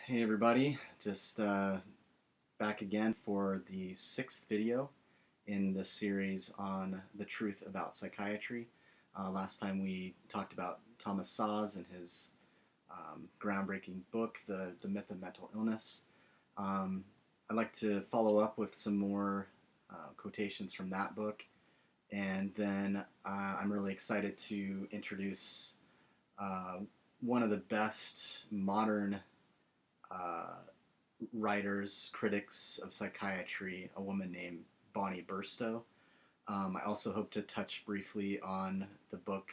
Hey everybody, just back again for the sixth video in this series on the truth about psychiatry. Last time we talked about Thomas Szasz and his groundbreaking book, the Myth of Mental Illness. I'd like to follow up with some more quotations from that book, and then I'm really excited to introduce one of the best modern writers, critics of psychiatry, a woman named Bonnie Burstow. I also hope to touch briefly on the book,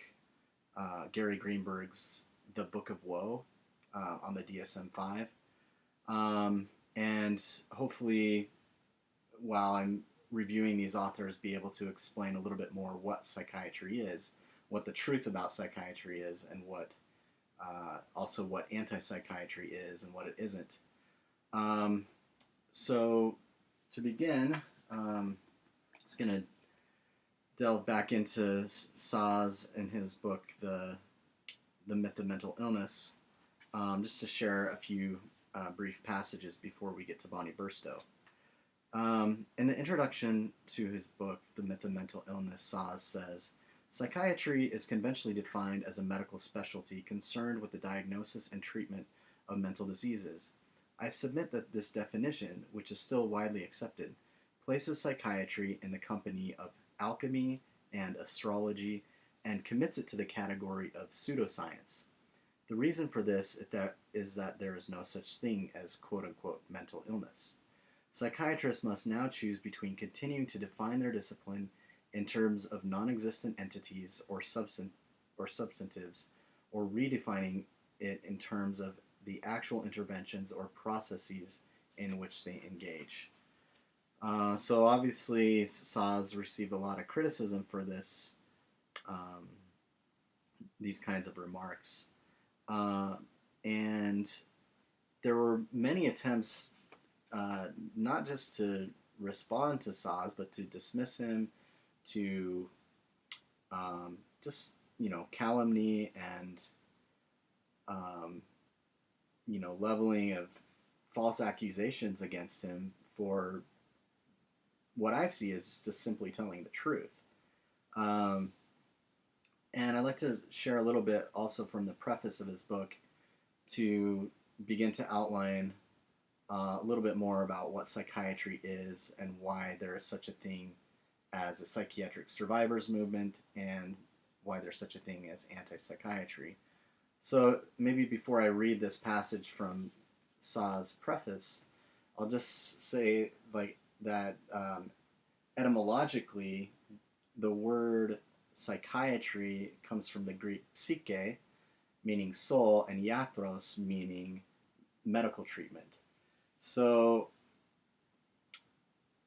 Gary Greenberg's The Book of Woe, on the DSM-5. And hopefully, while I'm reviewing these authors, be able to explain a little bit more what psychiatry is, what the truth about psychiatry is, and also what anti-psychiatry is and what it isn't. So to begin, I'm just going to delve back into Szasz and his book, The Myth of Mental Illness, just to share a few brief passages before we get to Bonnie Burstow. In the introduction to his book, The Myth of Mental Illness, Szasz says, "Psychiatry is conventionally defined as a medical specialty concerned with the diagnosis and treatment of mental diseases. I submit that this definition, which is still widely accepted, places psychiatry in the company of alchemy and astrology and commits it to the category of pseudoscience. The reason for this is that there is no such thing as quote-unquote mental illness. Psychiatrists must now choose between continuing to define their discipline in terms of non-existent entities or substantives, or redefining it in terms of the actual interventions or processes in which they engage." So obviously Szasz received a lot of criticism for these kinds of remarks. And there were many attempts not just to respond to Szasz, but to dismiss him, to just, calumny and, leveling of false accusations against him for what I see as just simply telling the truth. And I'd like to share a little bit also from the preface of his book to begin to outline a little bit more about what psychiatry is and why there is such a thing as a psychiatric survivors movement and why there's such a thing as anti-psychiatry. So maybe before I read this passage from Szasz's preface, I'll just say that etymologically, the word psychiatry comes from the Greek psyche, meaning soul, and iatros, meaning medical treatment. So,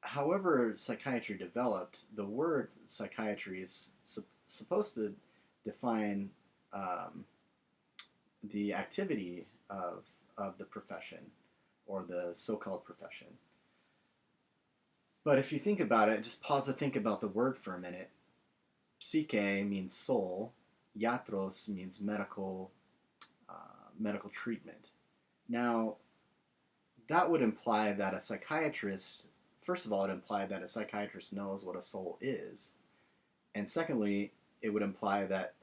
however psychiatry developed, the word psychiatry is supposed to define the activity of the profession, or the so-called profession. But if you think about it, just pause to think about the word for a minute. Psyche means soul, iatros means medical treatment. Now, that would imply that a psychiatrist, first of all, it implied that a psychiatrist knows what a soul is. And secondly, it would imply that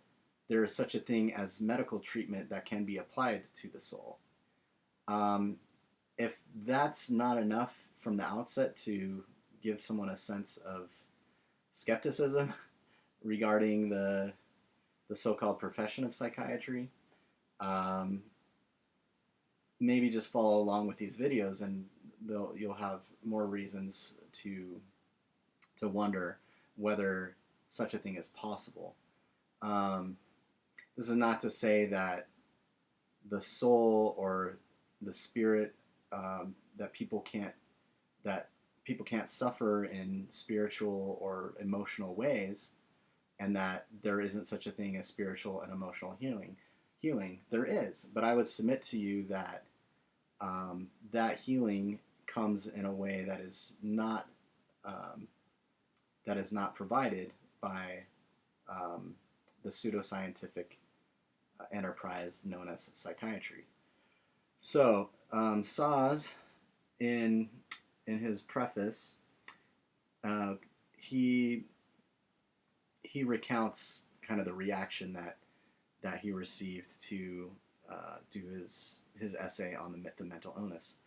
there is such a thing as medical treatment that can be applied to the soul. If that's not enough from the outset to give someone a sense of skepticism regarding the so-called profession of psychiatry, maybe just follow along with these videos and you'll have more reasons to wonder whether such a thing is possible. This is not to say that the soul or the spirit, that people can't suffer in spiritual or emotional ways, and that there isn't such a thing as spiritual and emotional healing. There is, but I would submit to you that that healing comes in a way that is not provided by the pseudoscientific enterprise known as psychiatry. So, Szasz, in his preface, uh, he he recounts kind of the reaction that he received to do his essay on the myth of mental illness.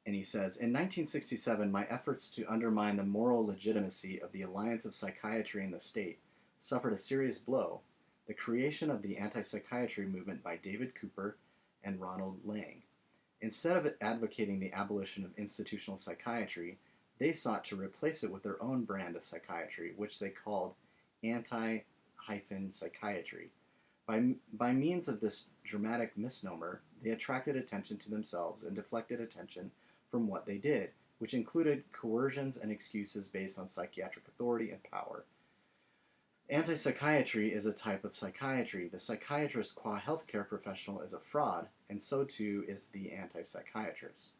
And he says, in 1967, my efforts to undermine the moral legitimacy of the alliance of psychiatry and the state suffered a serious blow: the creation of the antipsychiatry movement by David Cooper and Ronald Lang. Instead of advocating the abolition of institutional psychiatry, they sought to replace it with their own brand of psychiatry, which they called anti-psychiatry. By means of this dramatic misnomer, they attracted attention to themselves and deflected attention from what they did, which included coercions and excuses based on psychiatric authority and power. Antipsychiatry is a type of psychiatry. The psychiatrist qua healthcare professional is a fraud, and so too is the antipsychiatrist.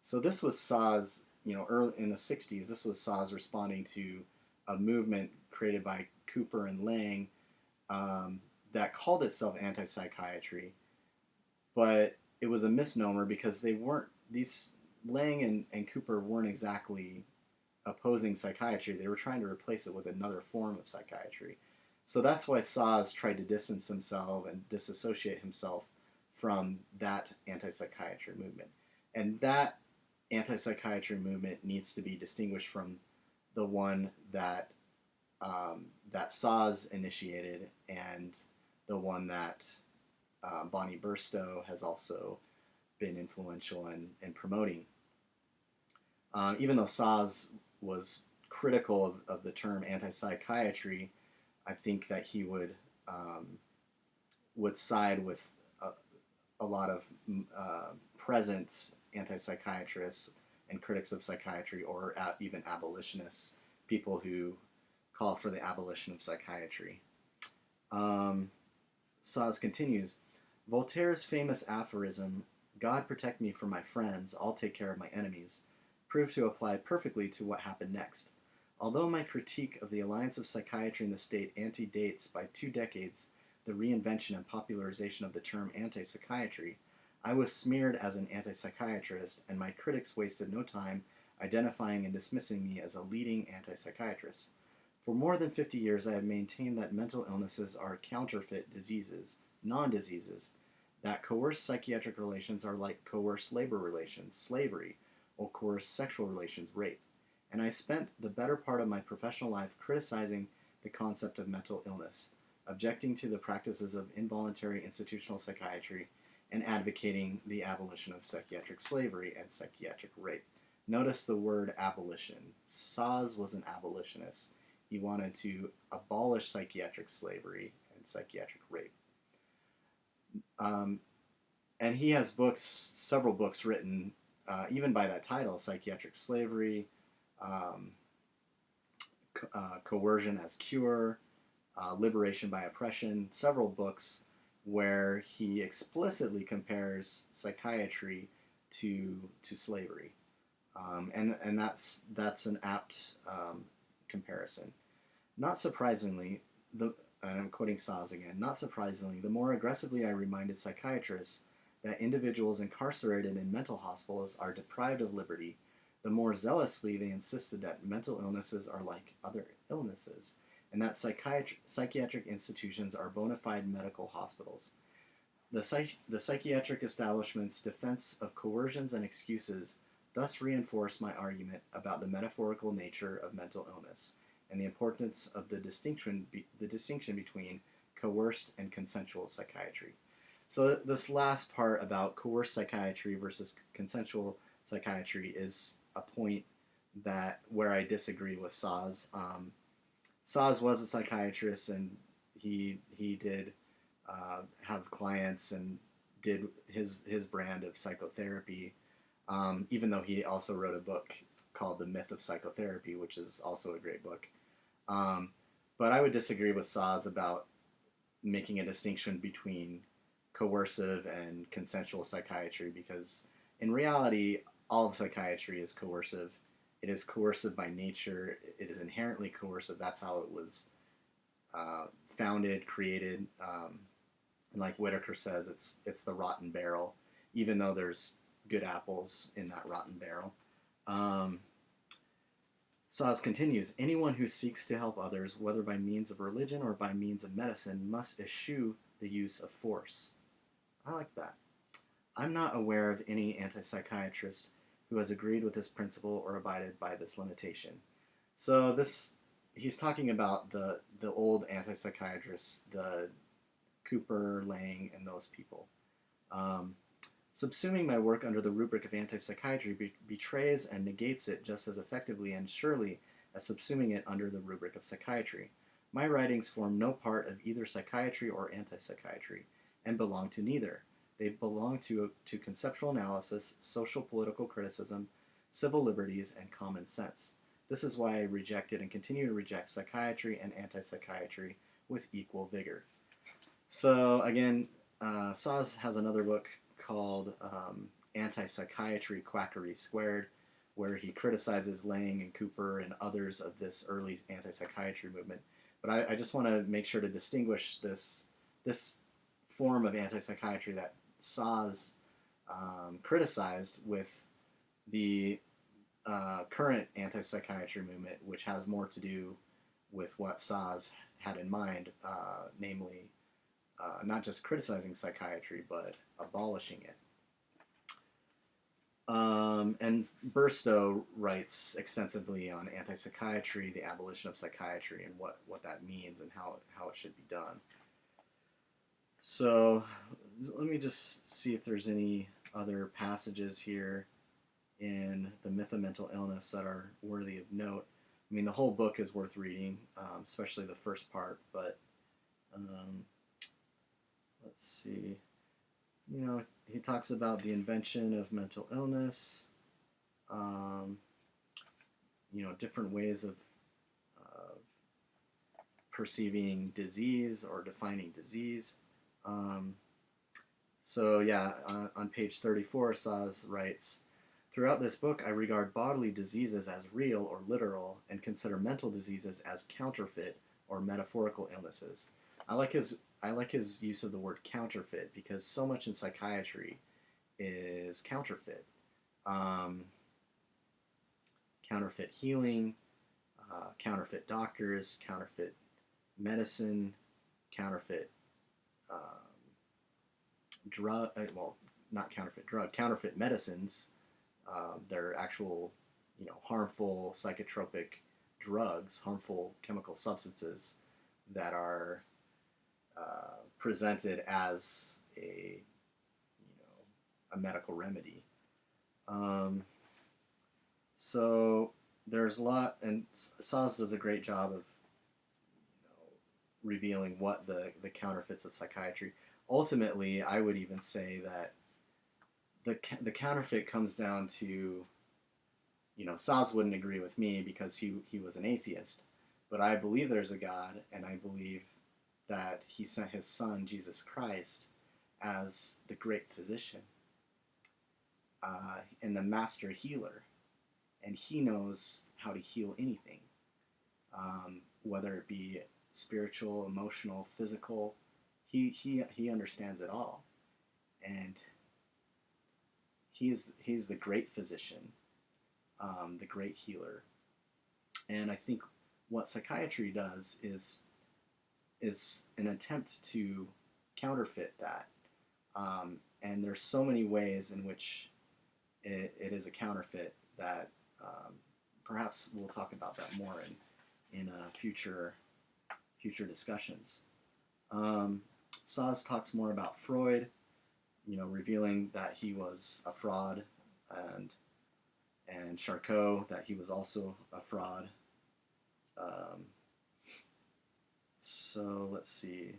So this was Szasz, early in the 60s, this was Szasz responding to a movement created by Cooper and Lang that called itself antipsychiatry, but it was a misnomer because these Lang and Cooper weren't exactly opposing psychiatry. They were trying to replace it with another form of psychiatry. So that's why Szasz tried to distance himself and disassociate himself from that anti-psychiatry movement. And that anti-psychiatry movement needs to be distinguished from the one that that Szasz initiated, and the one that Bonnie Burstow has also been influential in promoting. Even though Szasz was critical of the term anti-psychiatry, I think that he would side with a lot of present anti-psychiatrists and critics of psychiatry, or even abolitionists, people who call for the abolition of psychiatry. Szasz continues, Voltaire's famous aphorism, God protect me from my friends, I'll take care of my enemies, proved to apply perfectly to what happened next. Although my critique of the alliance of psychiatry and the state antedates by 2 decades the reinvention and popularization of the term anti-psychiatry, I was smeared as an anti-psychiatrist, and my critics wasted no time identifying and dismissing me as a leading anti-psychiatrist. For more than 50 years, I have maintained that mental illnesses are counterfeit diseases, non-diseases, that coerced psychiatric relations are like coerced labor relations, slavery, or coerced sexual relations, rape. And I spent the better part of my professional life criticizing the concept of mental illness, objecting to the practices of involuntary institutional psychiatry, and advocating the abolition of psychiatric slavery and psychiatric rape. Notice the word abolition. Szasz was an abolitionist. He wanted to abolish psychiatric slavery and psychiatric rape. And he has several books written, even by that title, Psychiatric Slavery, Coercion as Cure, Liberation by Oppression, several books where he explicitly compares psychiatry to slavery. And that's an apt comparison. Not surprisingly, and I'm quoting Szasz again, not surprisingly, the more aggressively I reminded psychiatrists that individuals incarcerated in mental hospitals are deprived of liberty, the more zealously they insisted that mental illnesses are like other illnesses, and that psychiatric institutions are bona fide medical hospitals. The psychiatric establishment's defense of coercions and excuses thus reinforced my argument about the metaphorical nature of mental illness, and the importance of the distinction between coerced and consensual psychiatry. So this last part about coerced psychiatry versus consensual psychiatry is a point where I disagree with Szasz. Szasz was a psychiatrist, and he did have clients and did his brand of psychotherapy, even though he also wrote a book called The Myth of Psychotherapy, which is also a great book. But I would disagree with Szasz about making a distinction between coercive and consensual psychiatry, because in reality, all of psychiatry is coercive. It is coercive by nature. It is inherently coercive. That's how it was founded, created. And like Whitaker says, it's the rotten barrel. even though there's good apples in that rotten barrel. Um, Szasz continues, anyone who seeks to help others, whether by means of religion or by means of medicine, must eschew the use of force. I like that. I'm not aware of any antipsychiatrist who has agreed with this principle or abided by this limitation. So he's talking about the old antipsychiatrists, the Cooper, Lang, and those people. Subsuming my work under the rubric of antipsychiatry betrays and negates it just as effectively and surely as subsuming it under the rubric of psychiatry. My writings form no part of either psychiatry or antipsychiatry, and belong to neither. They belong to conceptual analysis, social political criticism, civil liberties, and common sense. This is why I rejected and continue to reject psychiatry and antipsychiatry with equal vigor. So again, Szasz has another book called Antipsychiatry Quackery Squared, where he criticizes Lang and Cooper and others of this early antipsychiatry movement. But I just want to make sure to distinguish this form of antipsychiatry that Szasz criticized with the current antipsychiatry movement, which has more to do with what Szasz had in mind, namely not just criticizing psychiatry, but abolishing it. And Burstow writes extensively on antipsychiatry, the abolition of psychiatry, and what that means and how it should be done. So let me just see if there's any other passages here in The Myth of Mental Illness that are worthy of note. I mean, the whole book is worth reading, especially the first part, but let's see. You know, he talks about the invention of mental illness, you know, different ways of perceiving disease or defining disease. So yeah, on page 34, Szasz writes, throughout this book, I regard bodily diseases as real or literal and consider mental diseases as counterfeit or metaphorical illnesses. I like his use of the word counterfeit because so much in psychiatry is counterfeit. Counterfeit healing, counterfeit doctors, counterfeit medicine, counterfeit drug, well, not counterfeit drug, counterfeit medicines. They're actual, you know, harmful psychotropic drugs, harmful chemical substances that are presented as a medical remedy. So there's a lot, and Szasz does a great job of revealing what the counterfeits of psychiatry. Ultimately, I would even say that the counterfeit comes down to, Szasz wouldn't agree with me because he was an atheist, but I believe there's a God, and I believe that he sent his son, Jesus Christ, as the great physician and the master healer, and he knows how to heal anything, whether it be spiritual, emotional, physical. He understands it all, and he's the great physician, the great healer. And I think what psychiatry does is an attempt to counterfeit that. And there's so many ways in which it is a counterfeit that perhaps we'll talk about that more in future discussions. Szasz talks more about Freud, revealing that he was a fraud, and Charcot, that he was also a fraud. So let's see.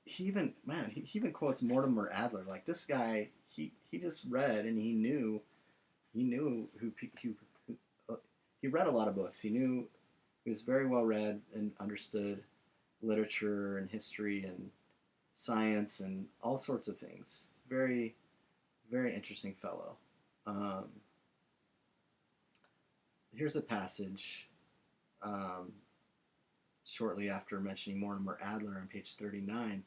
He even quotes Mortimer Adler. Like, this guy, he just read, and he knew who he read a lot of books. He was very well read and understood literature and history and science and all sorts of things. Very, very interesting fellow. Here's a passage shortly after mentioning Mortimer Adler on page 39.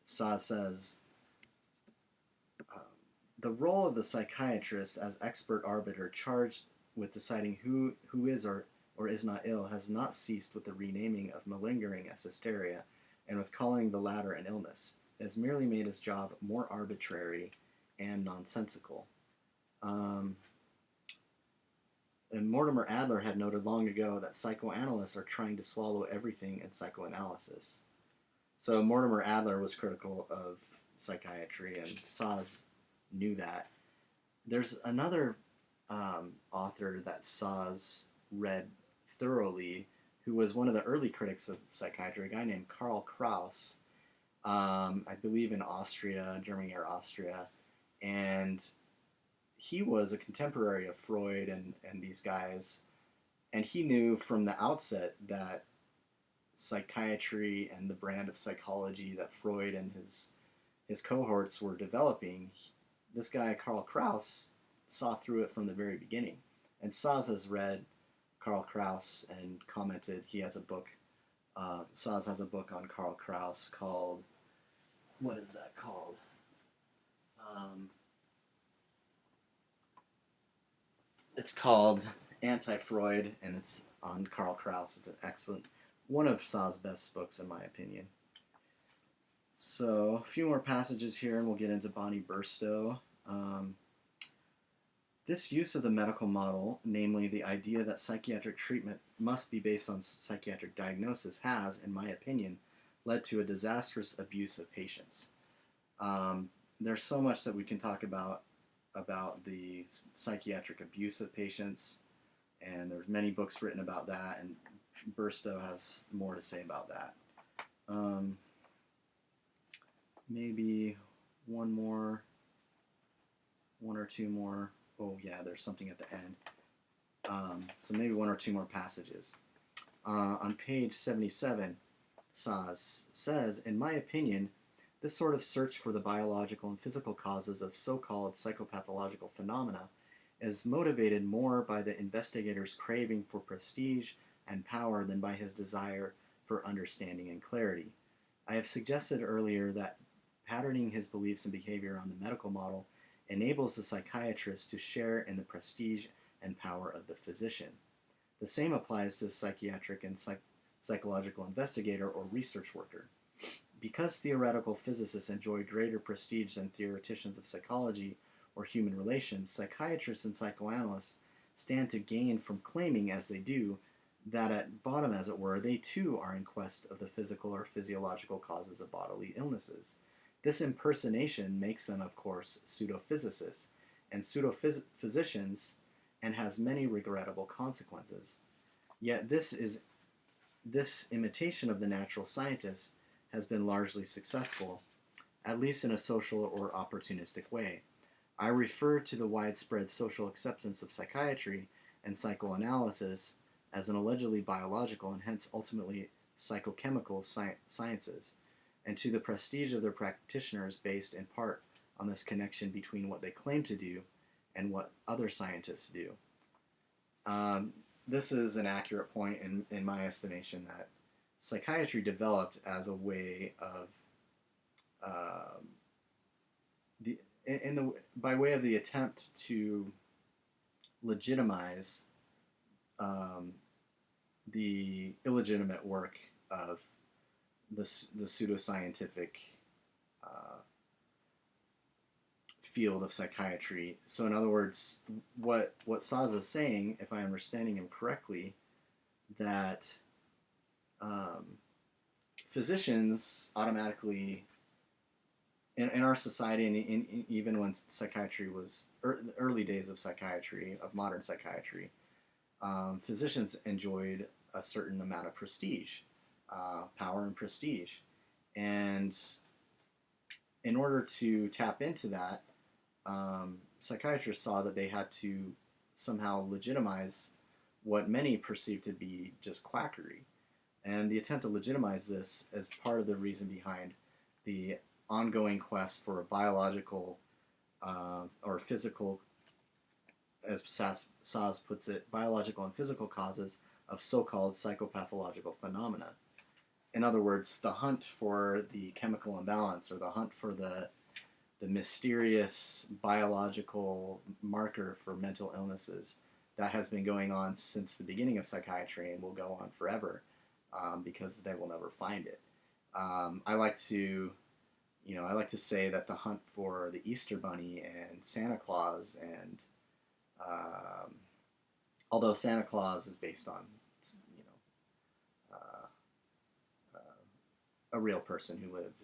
Szasz says, the role of the psychiatrist as expert arbiter charged with deciding who is or is not ill has not ceased with the renaming of malingering as hysteria and with calling the latter an illness. It has merely made his job more arbitrary and nonsensical. Um, and Mortimer Adler had noted long ago that psychoanalysts are trying to swallow everything in psychoanalysis. So Mortimer Adler was critical of psychiatry, and Szasz knew that. There's another author that Szasz read thoroughly, who was one of the early critics of psychiatry, a guy named Karl Kraus, I believe in Austria, Germany or Austria, and he was a contemporary of Freud and these guys, and he knew from the outset that psychiatry and the brand of psychology that Freud and his cohorts were developing, this guy Karl Kraus saw through it from the very beginning. And Szasz has read Karl Kraus and commented. He has a book. Szasz has a book on Karl Kraus called, what is that called? It's called Anti-Freud, and it's on Karl Kraus. It's an excellent, one of Szasz's best books in my opinion. So a few more passages here, and we'll get into Bonnie Burstow. This use of the medical model, namely the idea that psychiatric treatment must be based on psychiatric diagnosis, has, in my opinion, led to a disastrous abuse of patients. There's so much that we can talk about the psychiatric abuse of patients, and there's many books written about that, and Burstow has more to say about that. Maybe one or two more. Oh yeah, there's something at the end. So maybe one or two more passages. On page 77, Szasz says, in my opinion, this sort of search for the biological and physical causes of so-called psychopathological phenomena is motivated more by the investigator's craving for prestige and power than by his desire for understanding and clarity. I have suggested earlier that patterning his beliefs and behavior on the medical model enables the psychiatrist to share in the prestige and power of the physician. The same applies to the psychiatric and psychological investigator or research worker. Because theoretical physicists enjoy greater prestige than theoreticians of psychology or human relations, psychiatrists and psychoanalysts stand to gain from claiming, as they do, that at bottom, as it were, they too are in quest of the physical or physiological causes of bodily illnesses. This impersonation makes them, of course, pseudophysicists and pseudophysicians, and has many regrettable consequences. Yet this imitation of the natural scientist has been largely successful, at least in a social or opportunistic way. I refer to the widespread social acceptance of psychiatry and psychoanalysis as an allegedly biological and hence ultimately psychochemical sciences, and to the prestige of their practitioners based in part on this connection between what they claim to do and what other scientists do. This is an accurate point in my estimation, that psychiatry developed as a way of by way of the attempt to legitimize the illegitimate work of the pseudoscientific field of psychiatry. So in other words, what Szasz is saying, if I'm understanding him correctly, that physicians automatically, in our society, and even when psychiatry was, the early days of psychiatry, of modern psychiatry, physicians enjoyed a certain amount of prestige, power and prestige. And in order to tap into that, psychiatrists saw that they had to somehow legitimize what many perceived to be just quackery. And the attempt to legitimize this is part of the reason behind the ongoing quest for a biological or physical, as Szasz puts it, biological and physical causes of so-called psychopathological phenomena. in other words, the hunt for the chemical imbalance or the hunt for the mysterious biological marker for mental illnesses that has been going on since the beginning of psychiatry and will go on forever, because they will never find it. I like to, I like to say that the hunt for the Easter Bunny and Santa Claus, and um, although Santa Claus is based on, you know, a real person who lived.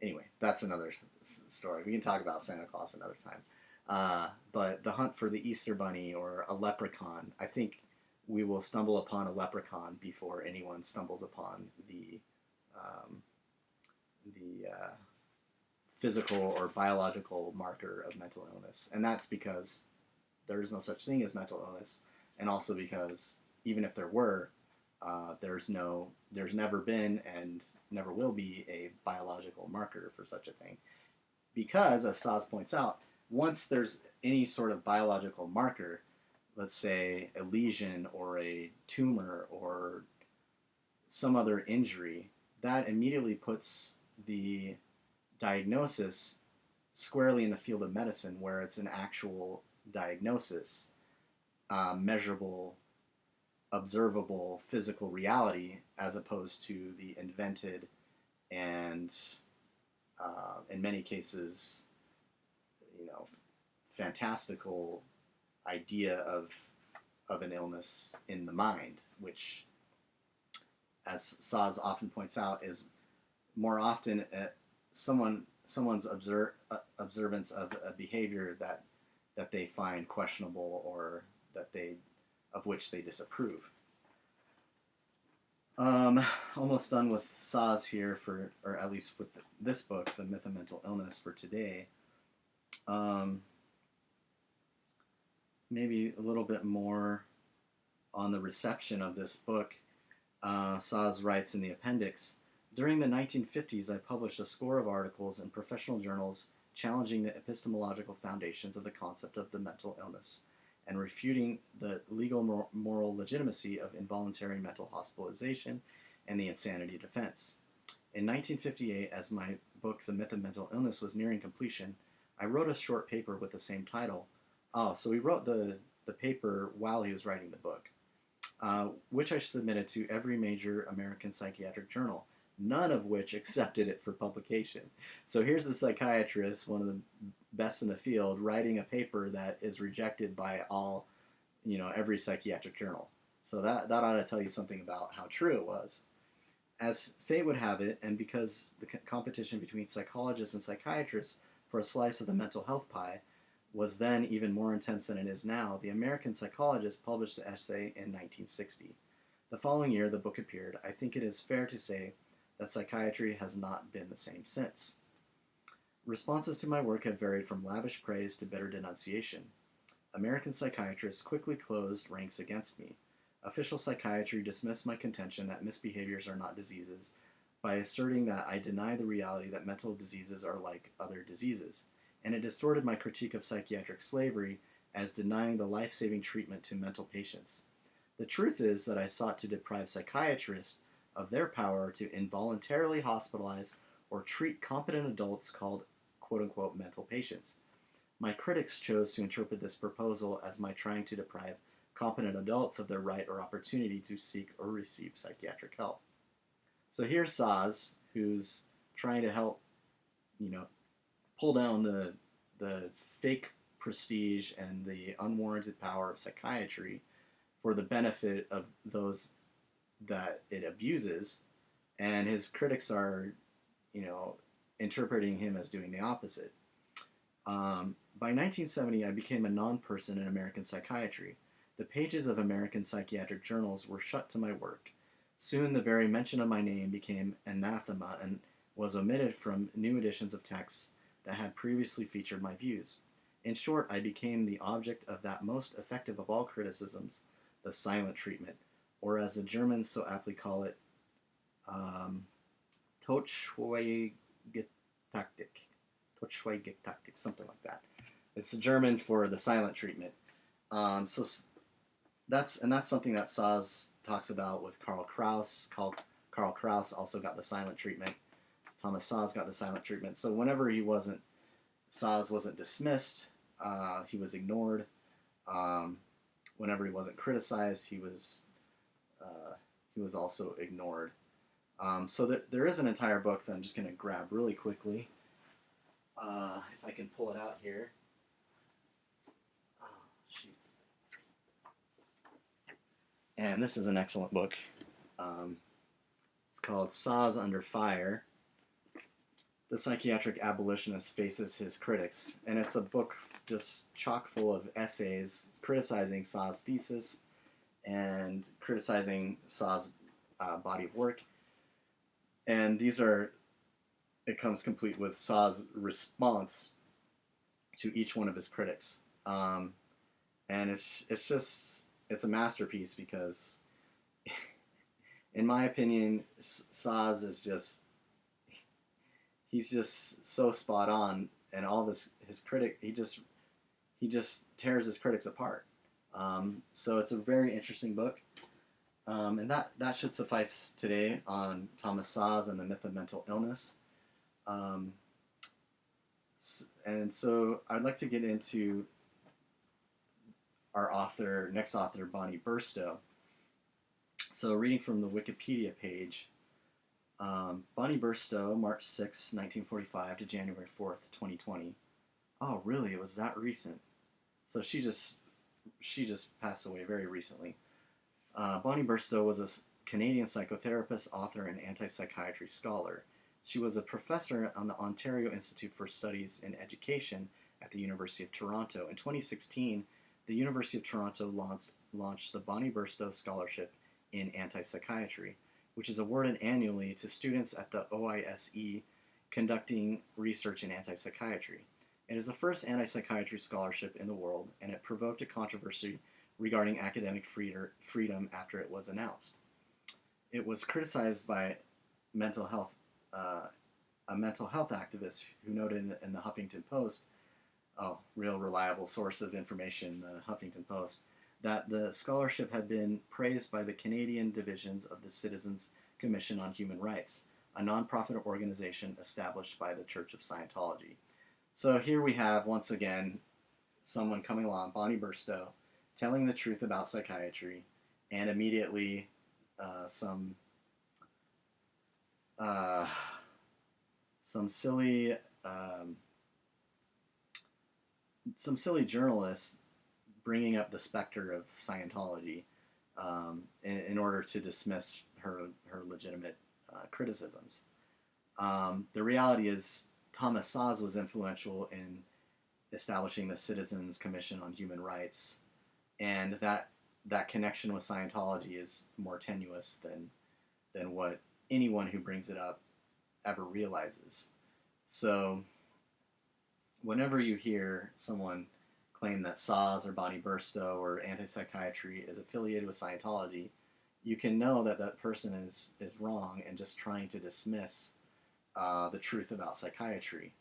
Anyway, that's another story. We can talk about Santa Claus another time. But the hunt for the Easter Bunny or a leprechaun, I think we will stumble upon a leprechaun before anyone stumbles upon the physical or biological marker of mental illness. And that's because there is no such thing as mental illness, and also because even if there were, there's never been and never will be a biological marker for such a thing. Because, as Szasz points out, once there's any sort of biological marker, let's say a lesion or a tumor or some other injury, that immediately puts the diagnosis squarely in the field of medicine, where it's an actual diagnosis, measurable, observable physical reality, as opposed to the invented and, in many cases, fantastical idea of an illness in the mind, which, as Szasz often points out, is more often someone's observance of a behavior that they find questionable, or of which they disapprove. Almost done with Szasz here, or at least with this book, The Myth of Mental Illness, for today. Maybe a little bit more on the reception of this book. Szasz writes in the appendix, "During the 1950s, I published a score of articles in professional journals challenging the epistemological foundations of the concept of the mental illness and refuting the legal moral legitimacy of involuntary mental hospitalization and the insanity defense. In 1958, as my book, The Myth of Mental Illness, was nearing completion, I wrote a short paper with the same title." Oh, so he wrote the paper while he was writing the book, which I submitted to every major American psychiatric journal, none of which accepted it for publication. So here's a psychiatrist, one of the best in the field, writing a paper that is rejected by every psychiatric journal. So that ought to tell you something about how true it was. As fate would have it, and because the competition between psychologists and psychiatrists for a slice of the mental health pie was then even more intense than it is now, the American Psychologist published the essay in 1960. The following year, the book appeared. I think it is fair to say that psychiatry has not been the same since. Responses to my work have varied from lavish praise to bitter denunciation. American psychiatrists quickly closed ranks against me. Official psychiatry dismissed my contention that misbehaviors are not diseases by asserting that I deny the reality that mental diseases are like other diseases, and it distorted my critique of psychiatric slavery as denying the life-saving treatment to mental patients. The truth is that I sought to deprive psychiatrists of their power to involuntarily hospitalize or treat competent adults called quote-unquote mental patients. My critics chose to interpret this proposal as my trying to deprive competent adults of their right or opportunity to seek or receive psychiatric help. So here's Szasz, who's trying to help, pull down the fake prestige and the unwarranted power of psychiatry for the benefit of those that it abuses, and his critics are, interpreting him as doing the opposite. By 1970, I became a non-person in American psychiatry. The pages of American psychiatric journals were shut to my work. Soon the very mention of my name became anathema and was omitted from new editions of texts that had previously featured my views. In short, I became the object of that most effective of all criticisms, the silent treatment, or as the Germans so aptly call it, Totschweigetaktik, something like that. It's the German for the silent treatment. So that's something that Szasz talks about with Karl Kraus. Karl Kraus also got the silent treatment. Thomas Szasz got the silent treatment. So whenever Szasz wasn't dismissed, he was ignored. Whenever he wasn't criticized, he was also ignored. So there is an entire book that I'm just going to grab really quickly, if I can pull it out here. Oh, shoot. And this is an excellent book. It's called Szasz Under Fire. The Psychiatric Abolitionist Faces His Critics. And it's a book just chock full of essays criticizing Szasz's thesis and criticizing Szasz's body of work. And it comes complete with Szasz's response to each one of his critics. And it's a masterpiece because, in my opinion, Szasz is he's just so spot on, and all of his critic, he just tears his critics apart. So it's a very interesting book. And that should suffice today on Thomas Szasz and the myth of mental illness. And so I'd like to get into our next author, Bonnie Burstow. So reading from the Wikipedia page, Bonnie Burstow, March 6, 1945 to January 4th, 2020. Oh, really? It was that recent. So she just passed away very recently. Bonnie Burstow was a Canadian psychotherapist, author, and antipsychiatry scholar. She was a professor on the Ontario Institute for Studies in Education at the University of Toronto. In 2016, the University of Toronto launched the Bonnie Burstow Scholarship in Antipsychiatry, which is awarded annually to students at the OISE conducting research in antipsychiatry. It is the first antipsychiatry scholarship in the world, and it provoked a controversy regarding academic freedom after it was announced. It was criticized by a mental health activist who noted in the Huffington Post, real reliable source of information, the Huffington Post, that the scholarship had been praised by the Canadian divisions of the Citizens Commission on Human Rights, a nonprofit organization established by the Church of Scientology. So here we have, once again, someone coming along, Bonnie Burstow, telling the truth about psychiatry, and immediately some silly journalists bringing up the specter of Scientology in order to dismiss her legitimate criticisms. The reality is Thomas Szasz was influential in establishing the Citizens Commission on Human Rights, and that connection with Scientology is more tenuous than what anyone who brings it up ever realizes. So whenever you hear someone claim that Szasz or Bonnie Burstow or antipsychiatry is affiliated with Scientology, you can know that that person is wrong and just trying to dismiss the truth about psychiatry.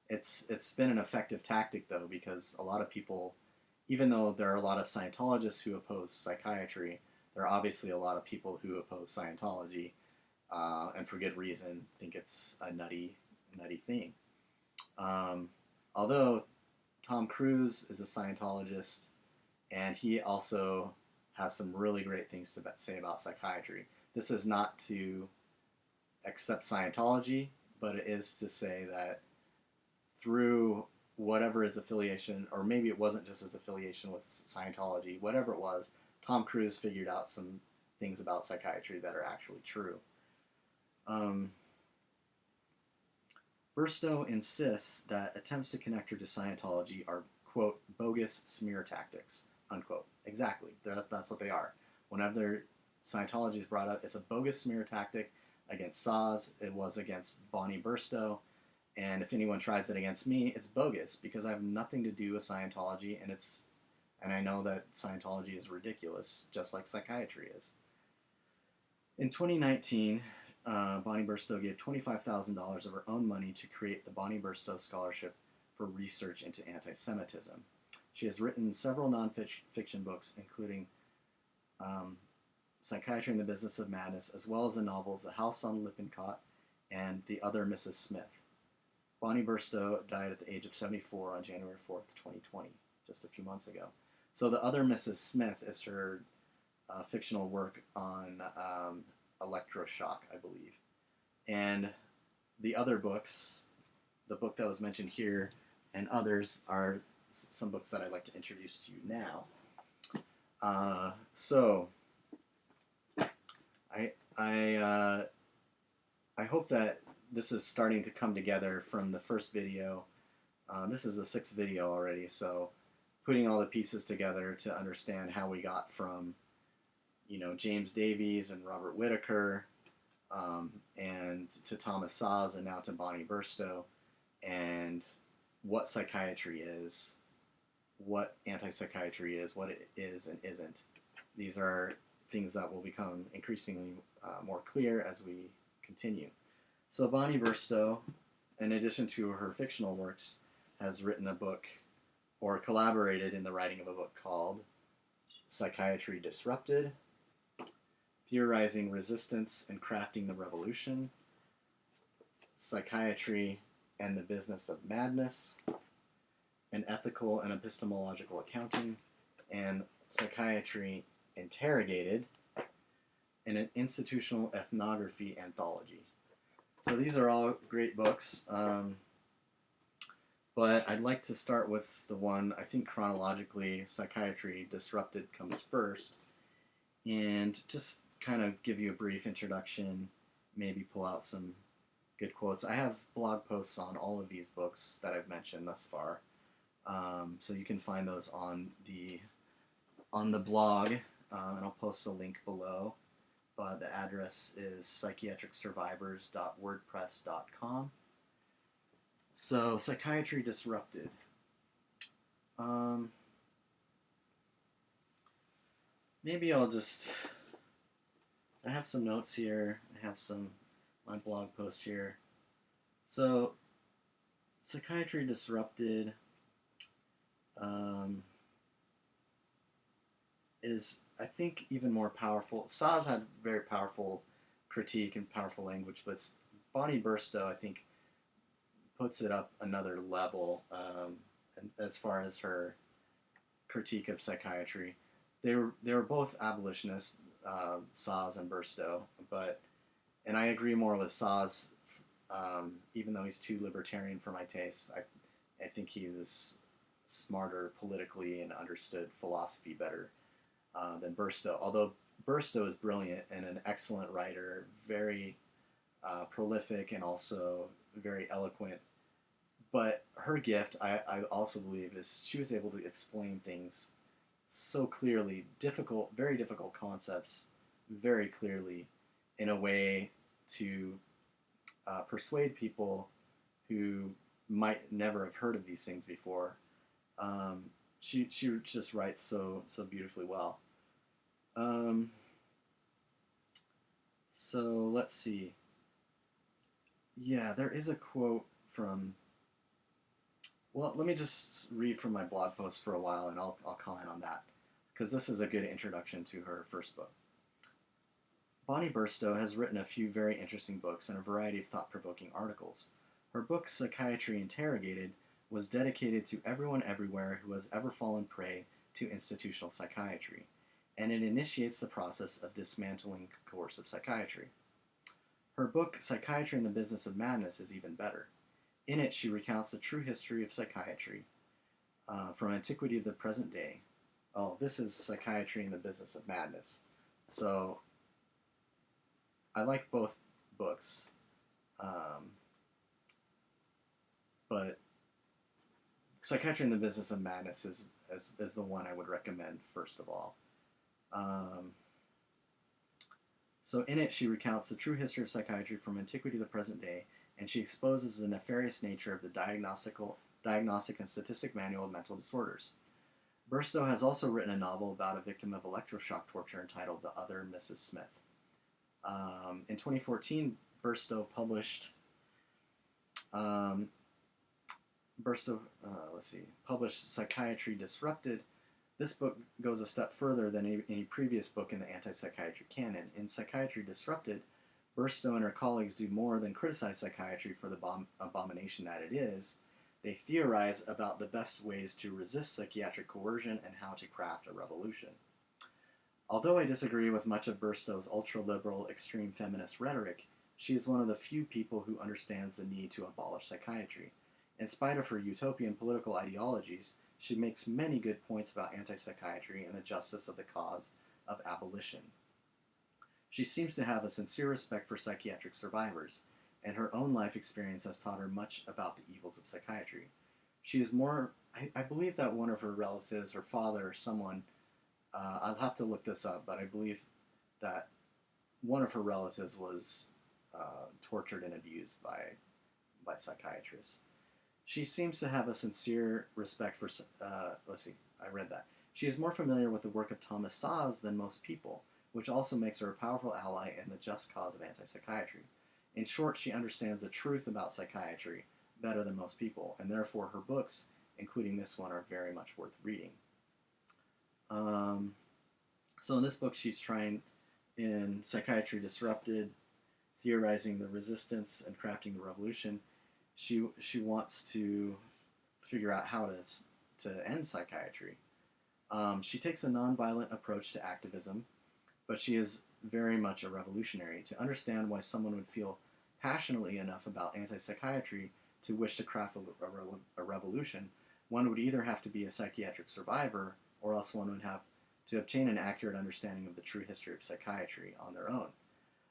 It's been an effective tactic, though, because a lot of people, even though there are a lot of Scientologists who oppose psychiatry, there are obviously a lot of people who oppose Scientology, and for good reason, think it's a nutty thing. Although Tom Cruise is a Scientologist, and he also has some really great things to say about psychiatry. This is not to accept Scientology, but it is to say that through whatever his affiliation, or maybe it wasn't just his affiliation with Scientology, whatever it was, Tom Cruise figured out some things about psychiatry that are actually true. Burstow insists that attempts to connect her to Scientology are, quote, bogus smear tactics, unquote. Exactly. That's what they are. Whenever Scientology is brought up, it's a bogus smear tactic against Szasz. It was against Bonnie Burstow. And if anyone tries it against me, it's bogus because I have nothing to do with Scientology, and I know that Scientology is ridiculous, just like psychiatry is. In 2019, Bonnie Burstow gave $25,000 of her own money to create the Bonnie Burstow Scholarship for research into anti-Semitism. She has written several non-fiction books, including um, Psychiatry and the Business of Madness, as well as the novels The House on Lippincott and The Other Mrs. Smith. Bonnie Burstow died at the age of 74 on January 4th, 2020, just a few months ago. So The Other Mrs. Smith is her fictional work on electroshock, I believe. And the other books, the book that was mentioned here and others, are some books that I'd like to introduce to you now. So I hope that this is starting to come together from the first video. This is the 6th video already, so putting all the pieces together to understand how we got from, James Davies and Robert Whitaker, and to Thomas Szasz, and now to Bonnie Burstow, and what psychiatry is, what antipsychiatry is, what it is and isn't. These are things that will become increasingly more clear as we continue. So Bonnie Burstow, in addition to her fictional works, has written a book, or collaborated in the writing of a book called Psychiatry Disrupted, Theorizing Resistance and Crafting the Revolution, Psychiatry and the Business of Madness, An Ethical and Epistemological Accounting, and Psychiatry Interrogated, and an Institutional Ethnography Anthology. So these are all great books, but I'd like to start with the one, I think chronologically, Psychiatry Disrupted comes first, and just kind of give you a brief introduction, maybe pull out some good quotes. I have blog posts on all of these books that I've mentioned thus far, so you can find those on the blog, and I'll post a link below. But the address is psychiatricsurvivors.wordpress.com. So, Psychiatry Disrupted. Maybe I'll just... I have some notes here. I have my blog post here. So, Psychiatry Disrupted is, I think, even more powerful. Szasz had very powerful critique and powerful language, but Bonnie Burstow, I think, puts it up another level as far as her critique of psychiatry. They were both abolitionists, Szasz and Burstow, and I agree more with Szasz, even though he's too libertarian for my taste. I think he was smarter politically and understood philosophy better than Burstow. Although Burstow is brilliant and an excellent writer, very prolific and also very eloquent. But her gift, I also believe, is she was able to explain things so clearly, very difficult concepts, very clearly, in a way to persuade people who might never have heard of these things before. She just writes so beautifully well. So let's see. Yeah, there is a quote from... Well, let me just read from my blog post for a while, and I'll comment on that, because this is a good introduction to her first book. Bonnie Burstow has written a few very interesting books and a variety of thought-provoking articles. Her book, Psychiatry Interrogated, was dedicated to everyone everywhere who has ever fallen prey to institutional psychiatry, and it initiates the process of dismantling coercive psychiatry. Her book, Psychiatry and the Business of Madness, is even better. In it, she recounts the true history of psychiatry, from antiquity to the present day. Oh, this is Psychiatry and the Business of Madness. So, I like both books, but Psychiatry and the Business of Madness is the one I would recommend first of all. So in it, she recounts the true history of psychiatry from antiquity to the present day, and she exposes the nefarious nature of the Diagnostic and Statistic Manual of Mental Disorders. Burstow has also written a novel about a victim of electroshock torture entitled The Other Mrs. Smith. In 2014, Burstow published Psychiatry Disrupted, This book goes a step further than any previous book in the antipsychiatry canon. In Psychiatry Disrupted, Burstow and her colleagues do more than criticize psychiatry for the abomination that it is. They theorize about the best ways to resist psychiatric coercion and how to craft a revolution. Although I disagree with much of Burstow's ultra-liberal, extreme feminist rhetoric, she is one of the few people who understands the need to abolish psychiatry. In spite of her utopian political ideologies, she makes many good points about antipsychiatry and the justice of the cause of abolition. She seems to have a sincere respect for psychiatric survivors, and her own life experience has taught her much about the evils of psychiatry. She is more, I believe that one of her relatives, her father, or someone, I'll have to look this up, but I believe that one of her relatives was tortured and abused by psychiatrists. She seems to have a sincere respect for, let's see, I read that. She is more familiar with the work of Thomas Szasz than most people, which also makes her a powerful ally in the just cause of antipsychiatry. In short, she understands the truth about psychiatry better than most people, and therefore her books, including this one, are very much worth reading. So in this book, she's trying, in Psychiatry Disrupted, theorizing the resistance and crafting the revolution, she wants to figure out how to end psychiatry. She takes a nonviolent approach to activism, but she is very much a revolutionary. To understand why someone would feel passionately enough about antipsychiatry to wish to craft a revolution, one would either have to be a psychiatric survivor, or else one would have to obtain an accurate understanding of the true history of psychiatry on their own.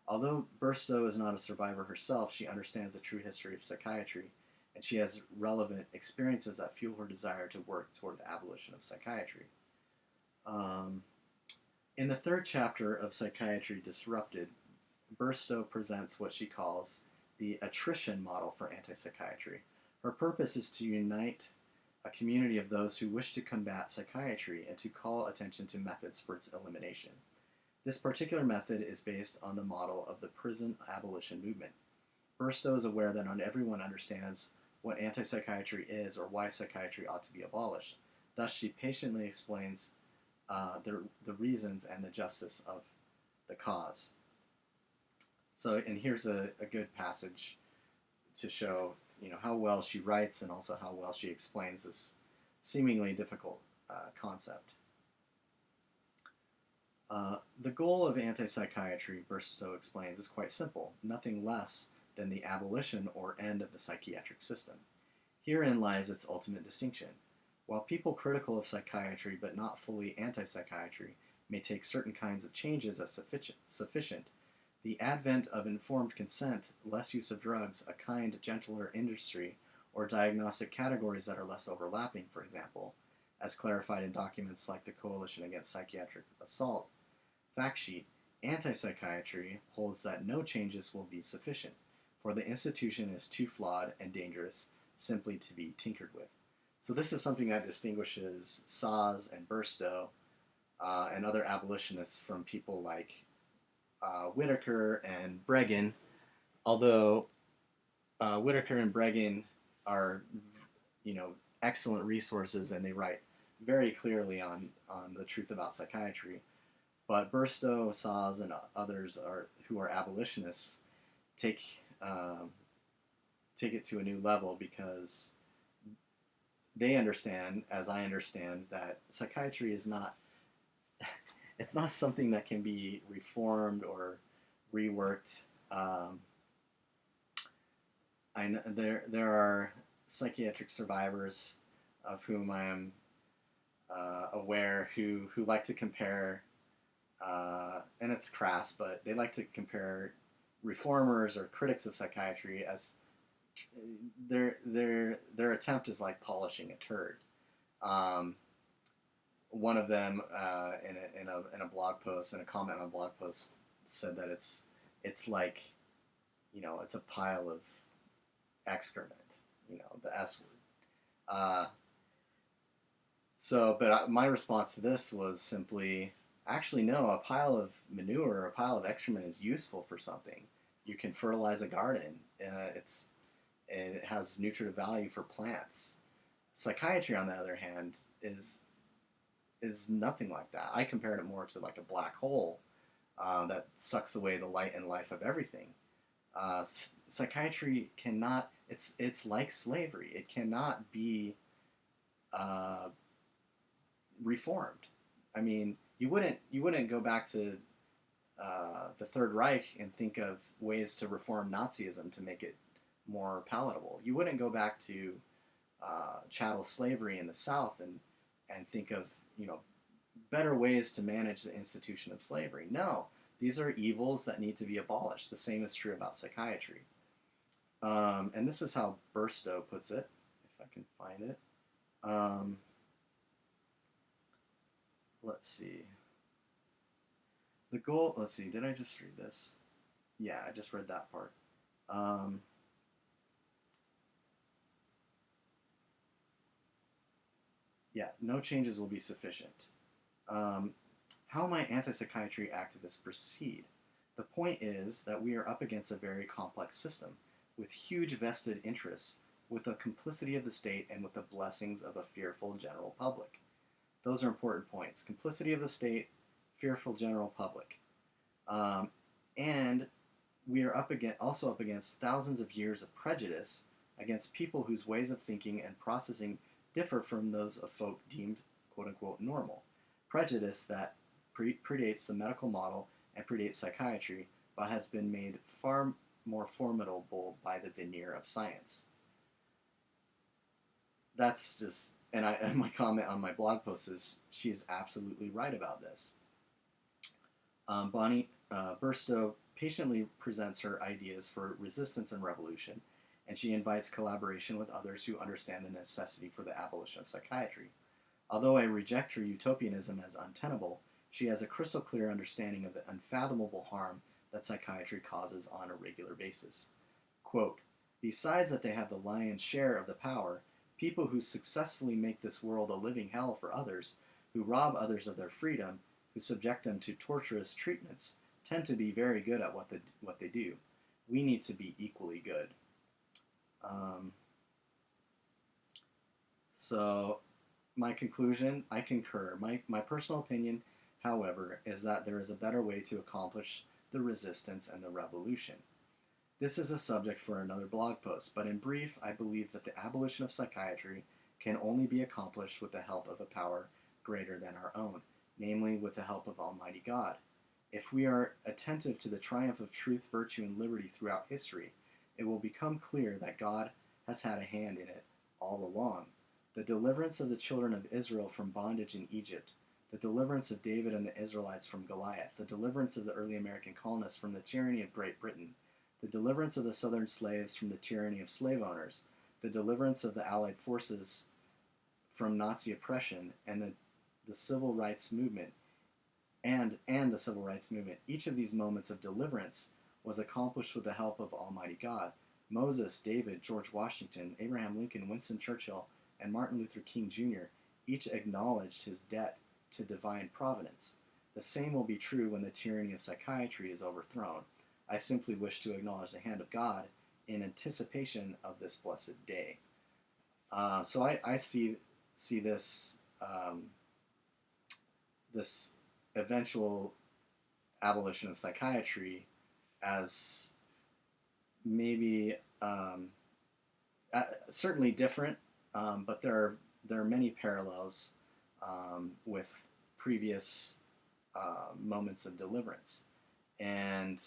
Although Burstow is not a survivor herself, she understands the true history of psychiatry, and she has relevant experiences that fuel her desire to work toward the abolition of psychiatry. In the third chapter of Psychiatry Disrupted, Burstow presents what she calls the attrition model for antipsychiatry. Her purpose is to unite a community of those who wish to combat psychiatry and to call attention to methods for its elimination. This particular method is based on the model of the prison abolition movement. Burstow is aware that not everyone understands what antipsychiatry is or why psychiatry ought to be abolished. Thus, she patiently explains the reasons and the justice of the cause. So, and here's a good passage to show, how well she writes and also how well she explains this seemingly difficult concept. The goal of antipsychiatry, Burstow explains, is quite simple, nothing less than the abolition or end of the psychiatric system. Herein lies its ultimate distinction. While people critical of psychiatry but not fully anti-psychiatry may take certain kinds of changes as sufficient, the advent of informed consent, less use of drugs, a kind, gentler industry, or diagnostic categories that are less overlapping, for example, as clarified in documents like the Coalition Against Psychiatric Assault fact sheet, anti-psychiatry holds that no changes will be sufficient, for the institution is too flawed and dangerous simply to be tinkered with. So this is something that distinguishes Szasz and Burstow and other abolitionists from people like Whitaker and Breggin, although Whitaker and Breggin are, excellent resources and they write very clearly on the truth about psychiatry. But Burstow, Szasz, and others who are abolitionists take it to a new level because they understand, as I understand, that psychiatry is not it's not something that can be reformed or reworked. There are psychiatric survivors of whom I am aware who like to compare, and it's crass, but they like to compare reformers or critics of psychiatry as their attempt is like polishing a turd. One of them in a blog post, in a comment on a blog post, said that it's like, it's a pile of excrement, the S word. But my response to this was simply, actually no, a pile of manure or a pile of excrement is useful for something. You can fertilize a garden. It has nutritive value for plants. Psychiatry, on the other hand, is is nothing like that. I compared it more to like a black hole that sucks away the light and life of everything. Psychiatry cannot. It's like slavery. It cannot be uh, reformed. I mean, you wouldn't go back to the Third Reich and think of ways to reform Nazism to make it more palatable. You wouldn't go back to chattel slavery in the South and think of better ways to manage the institution of slavery. No, these are evils that need to be abolished. The same is true about psychiatry. And this is how Burstow puts it, if I can find it. Let's see. The goal, let's see, did I just read this? Yeah, I just read that part. Um, yeah, no changes will be sufficient. Um, how might anti-psychiatry activists proceed? The point is that we are up against a very complex system with huge vested interests, with the complicity of the state, and with the blessings of a fearful general public. Those are important points. Complicity of the state, fearful general public. Um, and we are also up against thousands of years of prejudice against people whose ways of thinking and processing differ from those of folk deemed quote unquote normal. Prejudice that predates the medical model and predates psychiatry, but has been made far more formidable by the veneer of science. That's just, and my comment on my blog post is she's absolutely right about this. Bonnie Burstow patiently presents her ideas for resistance and revolution, and she invites collaboration with others who understand the necessity for the abolition of psychiatry. Although I reject her utopianism as untenable, she has a crystal clear understanding of the unfathomable harm that psychiatry causes on a regular basis. Quote, besides that they have the lion's share of the power, people who successfully make this world a living hell for others, who rob others of their freedom, who subject them to torturous treatments, tend to be very good at what they do. We need to be equally good. So my conclusion, I concur. My personal opinion, however, is that there is a better way to accomplish the resistance and the revolution. This is a subject for another blog post, but in brief, I believe that the abolition of psychiatry can only be accomplished with the help of a power greater than our own, namely with the help of Almighty God. If we are attentive to the triumph of truth, virtue, and liberty throughout history, it will become clear that God has had a hand in it all along. The deliverance of the children of Israel from bondage in Egypt, the deliverance of David and the Israelites from Goliath, the deliverance of the early American colonists from the tyranny of Great Britain, the deliverance of the southern slaves from the tyranny of slave owners, the deliverance of the Allied forces from Nazi oppression, and the civil rights movement, and the civil rights movement. Each of these moments of deliverance was accomplished with the help of Almighty God. Moses, David, George Washington, Abraham Lincoln, Winston Churchill, and Martin Luther King Jr. each acknowledged his debt to divine providence. The same will be true when the tyranny of psychiatry is overthrown. I simply wish to acknowledge the hand of God in anticipation of this blessed day. So I see this this eventual abolition of psychiatry as maybe certainly different, but there are many parallels with previous moments of deliverance. And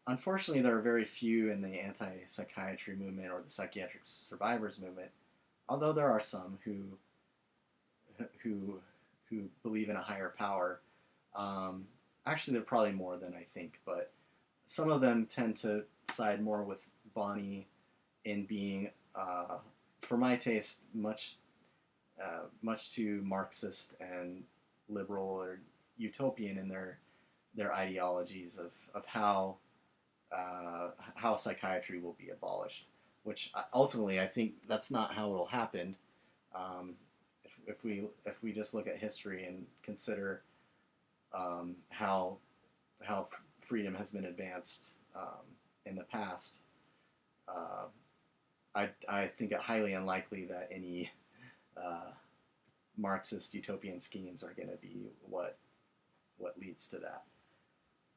unfortunately, there are very few in the anti-psychiatry movement or the psychiatric survivors movement, although there are some who believe in a higher power. Actually, there are probably more than I think, but some of them tend to side more with Bonnie in being, for my taste, much too Marxist and liberal or utopian in their ideologies of how psychiatry will be abolished. Which ultimately, I think that's not how it will happen. If we just look at history and consider how freedom has been advanced in the past, I think it highly unlikely that any Marxist utopian schemes are going to be what leads to that.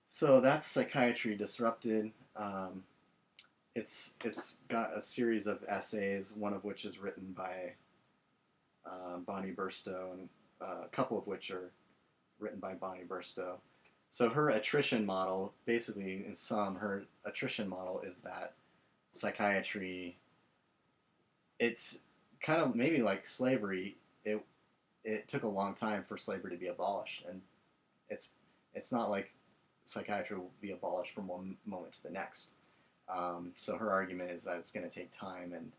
So that's Psychiatry Disrupted. It's got a series of essays, one of which is written by Bonnie Burstow, and a couple of which are written by Bonnie Burstow. So her attrition model, basically, in sum, her attrition model is that psychiatry, it's kind of maybe like slavery. It took a long time for slavery to be abolished, and it's not like psychiatry will be abolished from one moment to the next. So her argument is that it's going to take time and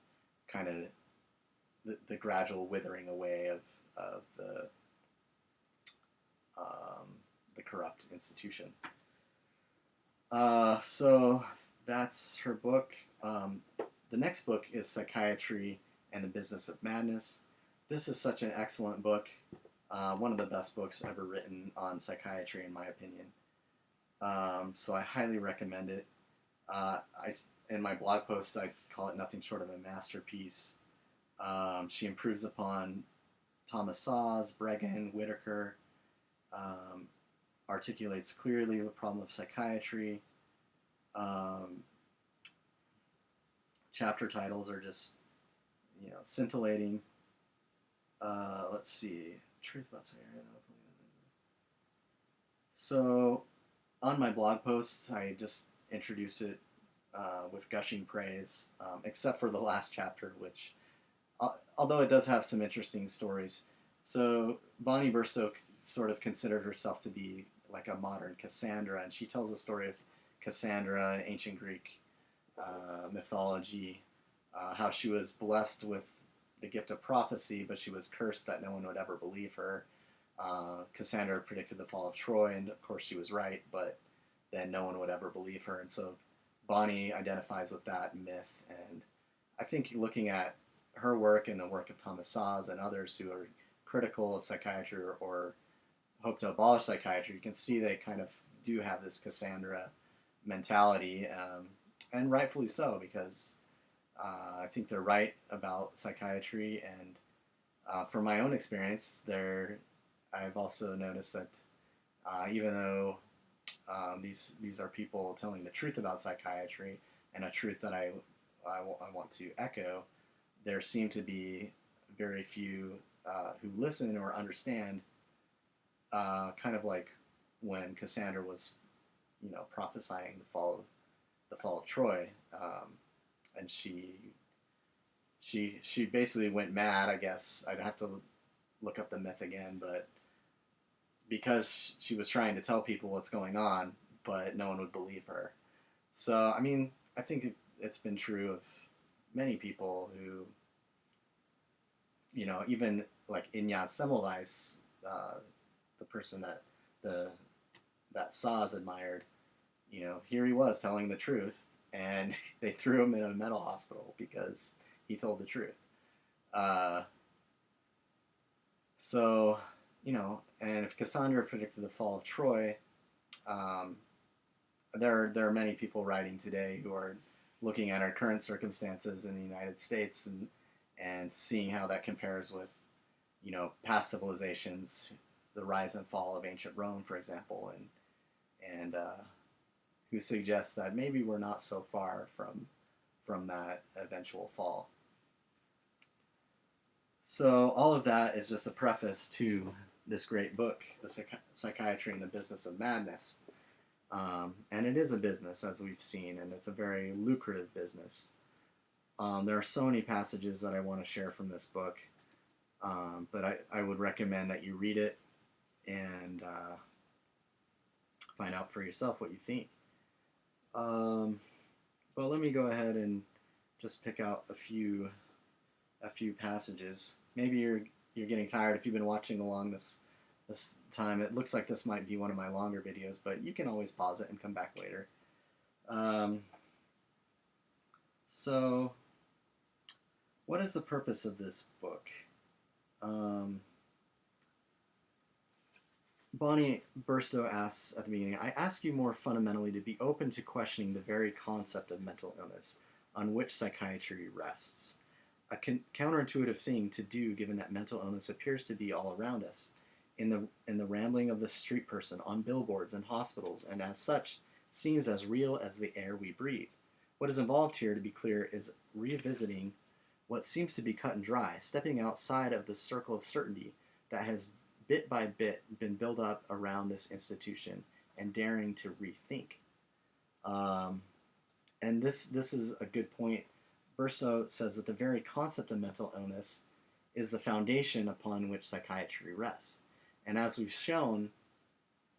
kind of the gradual withering away of the corrupt institution. So that's her book. The next book is Psychiatry and the Business of Madness. This is such an excellent book. One of the best books ever written on psychiatry, in my opinion. So I highly recommend it. In my blog post, I call it nothing short of a masterpiece. She improves upon Thomas Szasz, Bregan, Whitaker, articulates clearly the problem of psychiatry. Chapter titles are just, scintillating. Let's see. Truth about psychiatry. So, on my blog posts, I just introduce it with gushing praise, except for the last chapter, which, although it does have some interesting stories. So, Bonnie Burstow sort of considered herself to be like a modern Cassandra, and she tells the story of Cassandra, ancient Greek mythology, how she was blessed with the gift of prophecy, but she was cursed that no one would ever believe her. Cassandra predicted the fall of Troy, and of course she was right, but then no one would ever believe her. And so Bonnie identifies with that myth, and I think looking at her work and the work of Thomas Szasz and others who are critical of psychiatry or hope to abolish psychiatry, you can see they kind of do have this Cassandra mentality, and rightfully so, because I think they're right about psychiatry, and from my own experience, I've also noticed that even though these are people telling the truth about psychiatry, and a truth that I want to echo, there seem to be very few who listen or understand, kind of like when Cassandra was, prophesying the fall of Troy, and she basically went mad. I guess I'd have to look up the myth again, but because she was trying to tell people what's going on, but no one would believe her. So I mean, I think it's been true of many people who, even like Ignaz Semmelweis, the person that Szasz admired, here he was telling the truth, and they threw him in a mental hospital because he told the truth. So, and if Cassandra predicted the fall of Troy, there are many people writing today who are looking at our current circumstances in the United States and seeing how that compares with, past civilizations, the rise and fall of ancient Rome, for example, and who suggests that maybe we're not so far from that eventual fall. So all of that is just a preface to this great book, The Psychiatry and the Business of Madness. And it is a business, as we've seen, and it's a very lucrative business. There are so many passages that I want to share from this book, but I would recommend that you read it and find out for yourself what you think. But let me go ahead and just pick out a few passages. Maybe you're getting tired if you've been watching along this time. It looks like this might be one of my longer videos, but you can always pause it and come back later. So, what is the purpose of this book? Bonnie Burstow asks at the beginning, I ask you more fundamentally to be open to questioning the very concept of mental illness on which psychiatry rests. a counterintuitive thing to do given that mental illness appears to be all around us, in the rambling of the street person, on billboards and hospitals, and as such seems as real as the air we breathe. What is involved here, to be clear, is revisiting what seems to be cut and dry, stepping outside of the circle of certainty that has bit by bit been built up around this institution, and daring to rethink. And this is a good point. Burstow says that the very concept of mental illness is the foundation upon which psychiatry rests. And as we've shown,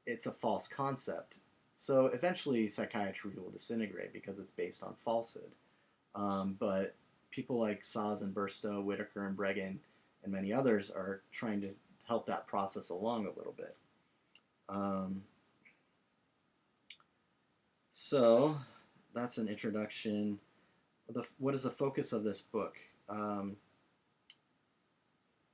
it's a false concept. So eventually psychiatry will disintegrate because it's based on falsehood. But people like Szasz and Burstow, Whitaker and Bregan, and many others are trying to help that process along a little bit. So that's an introduction. What is the focus of this book?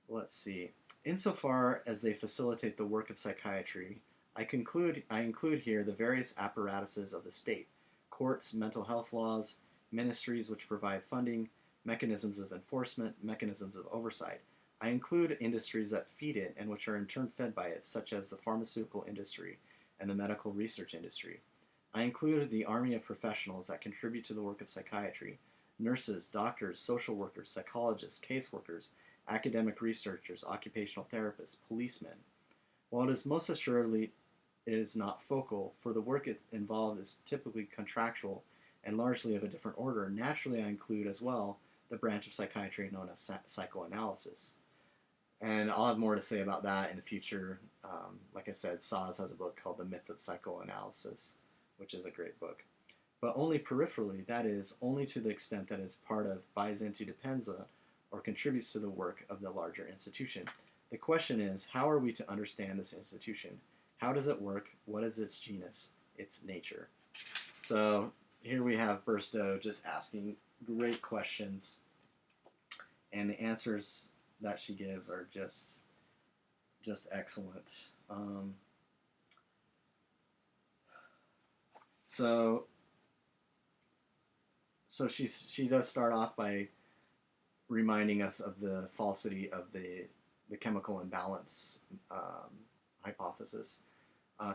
Let's see. Insofar as they facilitate the work of psychiatry, I include here the various apparatuses of the state: courts, mental health laws, ministries which provide funding, mechanisms of enforcement, mechanisms of oversight. I include industries that feed it and which are in turn fed by it, such as the pharmaceutical industry and the medical research industry. I include the army of professionals that contribute to the work of psychiatry: nurses, doctors, social workers, psychologists, caseworkers, academic researchers, occupational therapists, policemen. While it is most assuredly it is not focal, for the work involved is typically contractual and largely of a different order, naturally I include as well the branch of psychiatry known as psychoanalysis. And I'll have more to say about that in the future. Like I said, Szasz has a book called The Myth of Psychoanalysis, which is a great book. But only peripherally, that is, only to the extent that is part of, buys into, depends on, or contributes to the work of the larger institution. The question is, how are we to understand this institution? How does it work? What is its genus, its nature? So here we have Burstow just asking great questions, and the answers that she gives are just excellent. So she does start off by reminding us of the falsity of the chemical imbalance hypothesis.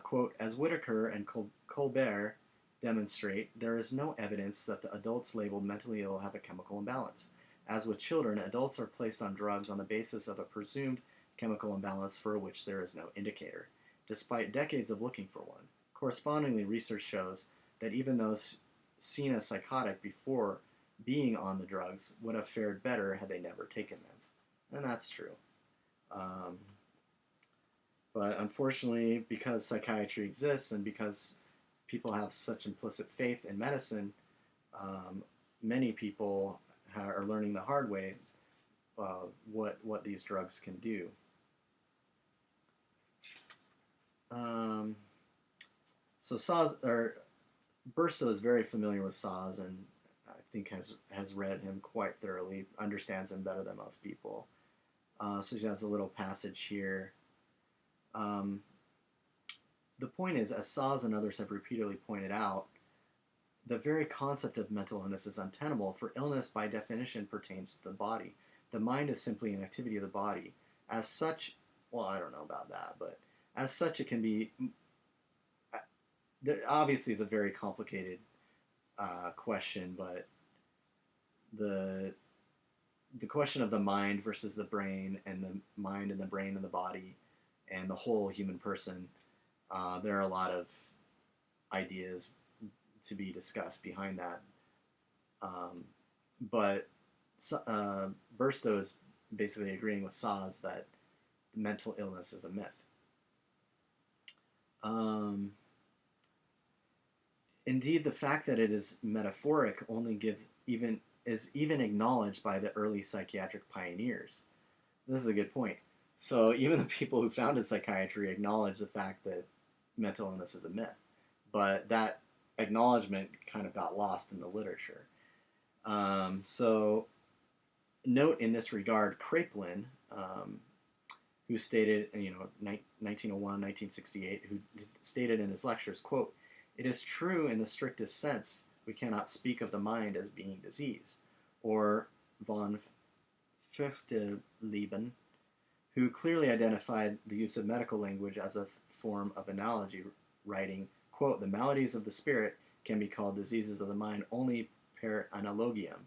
Quote, as Whitaker and Colbert demonstrate, there is no evidence that the adults labeled mentally ill have a chemical imbalance. As with children, adults are placed on drugs on the basis of a presumed chemical imbalance for which there is no indicator, despite decades of looking for one. Correspondingly, research shows that even those seen as psychotic before being on the drugs would have fared better had they never taken them. And that's true. But unfortunately, because psychiatry exists and because people have such implicit faith in medicine, many people are learning the hard way what these drugs can do. So Burstow is very familiar with Szasz, and I think has read him quite thoroughly, understands him better than most people. So she has a little passage here. The point is, as Szasz and others have repeatedly pointed out, the very concept of mental illness is untenable, for illness by definition pertains to the body. The mind is simply an activity of the body. As such, well, I don't know about that, but as such it can be, there obviously is a very complicated question, but the question of the mind versus the brain, and the mind and the brain and the body and the whole human person, there are a lot of ideas to be discussed behind that. But Burstow is basically agreeing with Szasz that mental illness is a myth. Indeed, the fact that it is metaphoric only is even acknowledged by the early psychiatric pioneers. This is a good point. So even the people who founded psychiatry acknowledge the fact that mental illness is a myth, but that acknowledgement kind of got lost in the literature. So note in this regard Kraepelin, who stated, 1901, 1968, who stated in his lectures, quote, "It is true in the strictest sense we cannot speak of the mind as being diseased," or von Fürchteleben, who clearly identified the use of medical language as a form of analogy, writing, quote, "The maladies of the spirit can be called diseases of the mind only per analogiam,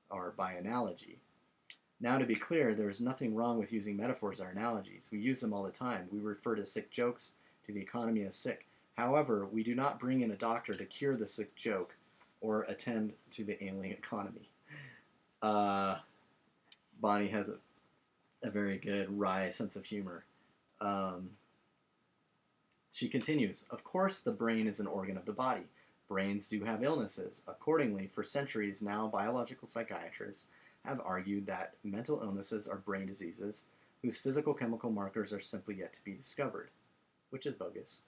or by analogy." Now, to be clear, there is nothing wrong with using metaphors or analogies. We use them all the time. We refer to sick jokes, to the economy as sick. However, we do not bring in a doctor to cure the sick joke or attend to the ailing economy. Bonnie has a very good wry sense of humor. She continues, "Of course, the brain is an organ of the body. Brains do have illnesses. Accordingly, for centuries now, biological psychiatrists have argued that mental illnesses are brain diseases whose physical chemical markers are simply yet to be discovered," which is bogus.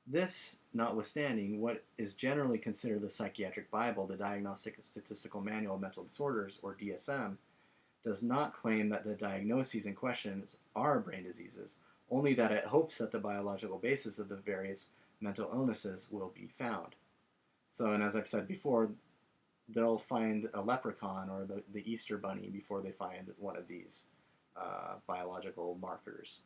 This notwithstanding, what is generally considered the Psychiatric Bible, the Diagnostic and Statistical Manual of Mental Disorders, or DSM, does not claim that the diagnoses in question are brain diseases, only that it hopes that the biological basis of the various mental illnesses will be found. So, and as I've said before, they'll find a leprechaun or the Easter bunny before they find one of these biological markers.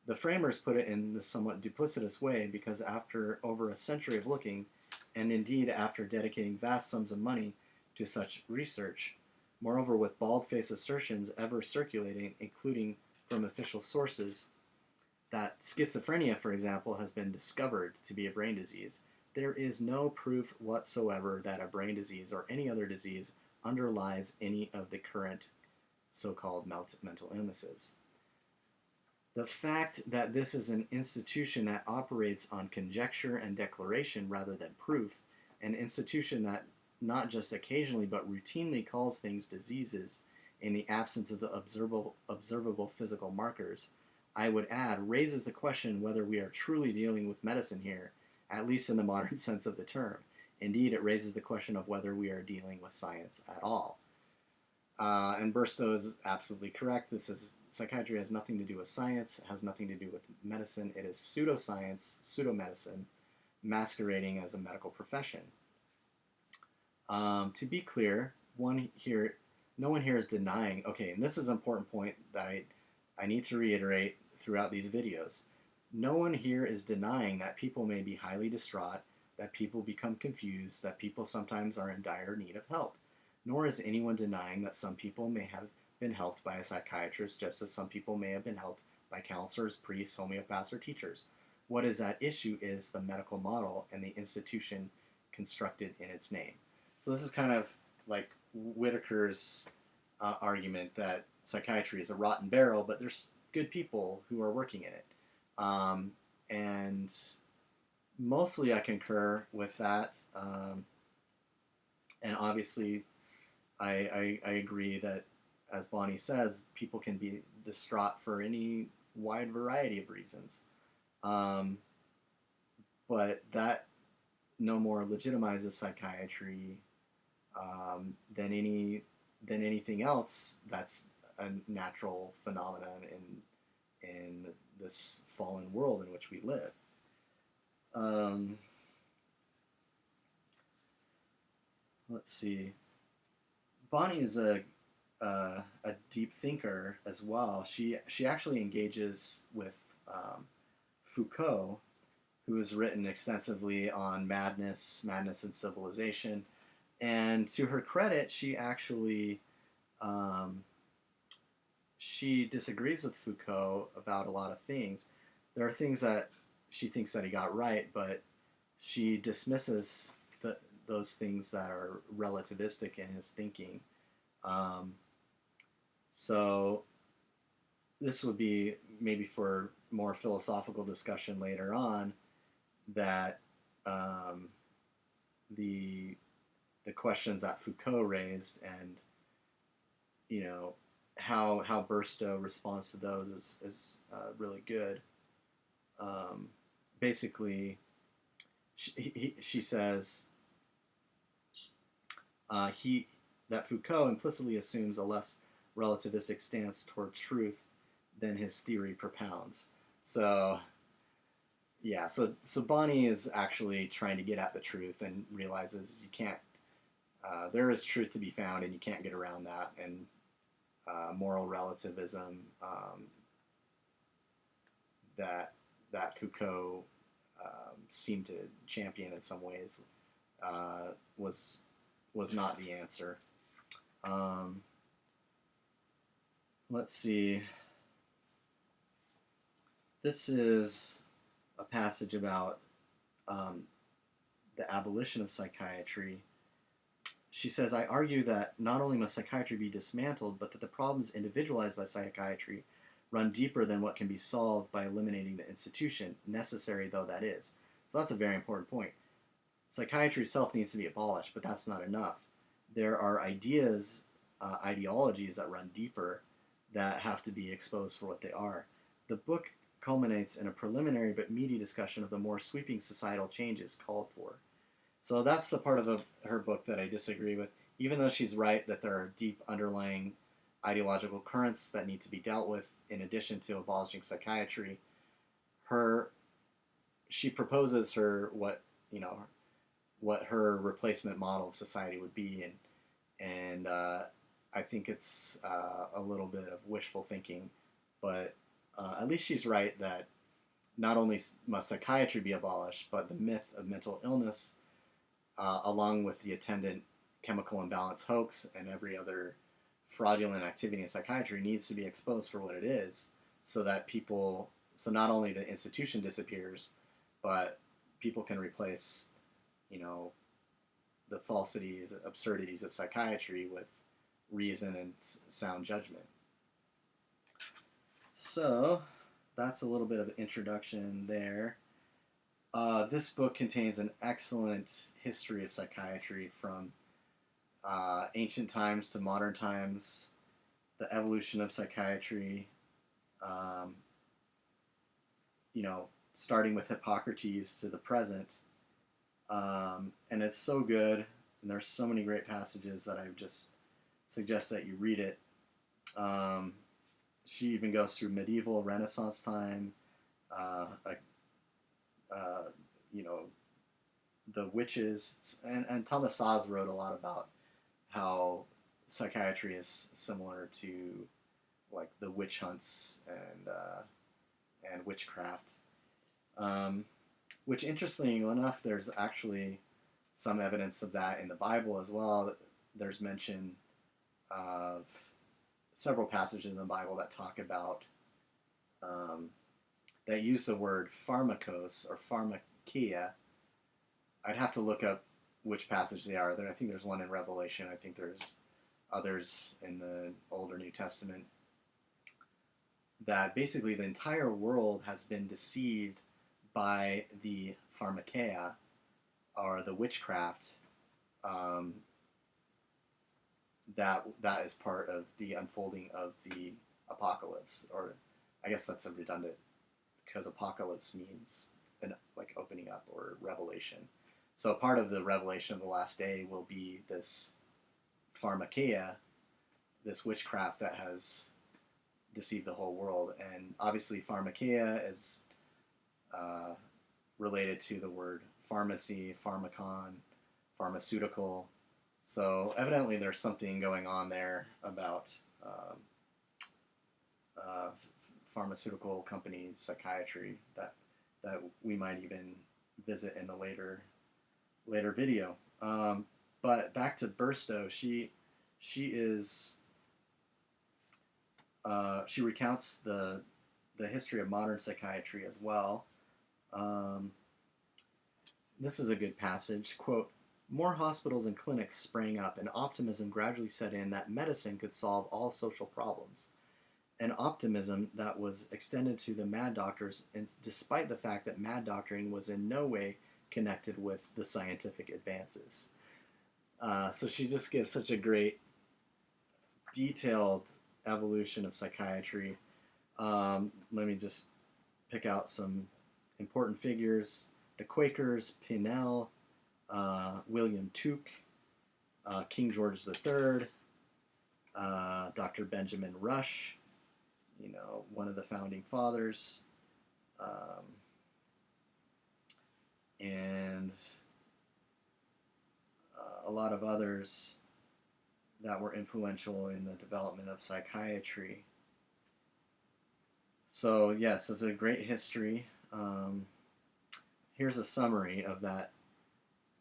The framers put it in this somewhat duplicitous way because after over a century of looking, and indeed after dedicating vast sums of money to such research, moreover with bald-faced assertions ever circulating, including from official sources, that schizophrenia, for example, has been discovered to be a brain disease, there is no proof whatsoever that a brain disease or any other disease underlies any of the current so-called mental illnesses. The fact that this is an institution that operates on conjecture and declaration rather than proof, an institution that not just occasionally but routinely calls things diseases in the absence of the observable physical markers, I would add, raises the question whether we are truly dealing with medicine here, at least in the modern sense of the term. Indeed, it raises the question of whether we are dealing with science at all. And Burstow is absolutely correct. Psychiatry has nothing to do with science, it has nothing to do with medicine. It is pseudoscience, pseudomedicine, masquerading as a medical profession. To be clear, no one here is denying, okay, and this is an important point that I need to reiterate throughout these videos. No one here is denying that people may be highly distraught, that people become confused, that people sometimes are in dire need of help. Nor is anyone denying that some people may have been helped by a psychiatrist, just as some people may have been helped by counselors, priests, homeopaths, or teachers. What is at issue is the medical model and the institution constructed in its name. So this is kind of like Whitaker's argument that psychiatry is a rotten barrel, but there's good people who are working in it. And mostly I concur with that. And obviously I agree that, as Bonnie says, people can be distraught for any wide variety of reasons. But that no more legitimizes psychiatry than anything else that's a natural phenomenon in this fallen world in which we live. Let's see. Bonnie is a deep thinker as well. She actually engages with Foucault, who has written extensively on madness and civilization. And to her credit, she actually she disagrees with Foucault about a lot of things. There are things that she thinks that he got right, but she dismisses those things that are relativistic in his thinking. So this would be maybe for more philosophical discussion later on, that the questions that Foucault raised and how Burstow responds to those is really good. Basically, she says that Foucault implicitly assumes a less relativistic stance toward truth than his theory propounds. So yeah, so Bonnie is actually trying to get at the truth and realizes you can't. There is truth to be found, and you can't get around that. And moral relativism that Foucault seemed to champion in some ways was not the answer. Let's see. This is a passage about the abolition of psychiatry. She says, I argue that not only must psychiatry be dismantled, but that the problems individualized by psychiatry run deeper than what can be solved by eliminating the institution, necessary though that is. So that's a very important point. Psychiatry itself needs to be abolished, but that's not enough. There are ideas, ideologies that run deeper that have to be exposed for what they are. The book culminates in a preliminary but meaty discussion of the more sweeping societal changes called for. So that's the part of her book that I disagree with. Even though she's right that there are deep underlying ideological currents that need to be dealt with in addition to abolishing psychiatry, she proposes what her replacement model of society would be, and I think it's a little bit of wishful thinking, but at least she's right that not only must psychiatry be abolished, but the myth of mental illness, along with the attendant chemical imbalance hoax and every other fraudulent activity in psychiatry, needs to be exposed for what it is, so not only the institution disappears, but people can replace, the falsities, absurdities of psychiatry with reason and sound judgment. So that's a little bit of an introduction there. This book contains an excellent history of psychiatry from ancient times to modern times, the evolution of psychiatry, starting with Hippocrates to the present. And it's so good, and there's so many great passages that I would just suggest that you read it. She even goes through medieval Renaissance time, the witches, and Thomas Szasz wrote a lot about how psychiatry is similar to like the witch hunts and witchcraft. Which, interestingly enough, there's actually some evidence of that in the Bible as well. There's mention of several passages in the Bible that talk about, that use the word pharmakos or pharmakia. I'd have to look up which passage they are. I think there's one in Revelation. I think there's others in the Old or New Testament. That basically the entire world has been deceived by the pharmakeia, or the witchcraft, that is part of the unfolding of the apocalypse. Or I guess that's a redundant, because apocalypse means like opening up or revelation. So part of the revelation of the last day will be this pharmakeia, this witchcraft that has deceived the whole world. And obviously pharmakeia is related to the word pharmacy, pharmacon, pharmaceutical. So evidently there's something going on there about pharmaceutical companies, psychiatry, that we might even visit in a later video. But back to Burstow, she recounts the history of modern psychiatry as well. This is a good passage. Quote, more hospitals and clinics sprang up, and optimism gradually set in that medicine could solve all social problems. An optimism that was extended to the mad doctors, and despite the fact that mad doctoring was in no way connected with the scientific advances. So she just gives such a great, detailed evolution of psychiatry. Let me just pick out some important figures. The Quakers, Pinnell, William Tuke, King George III, Dr. Benjamin Rush, one of the founding fathers, and a lot of others. that were influential in the development of psychiatry. So yes, it's a great history. Here's a summary of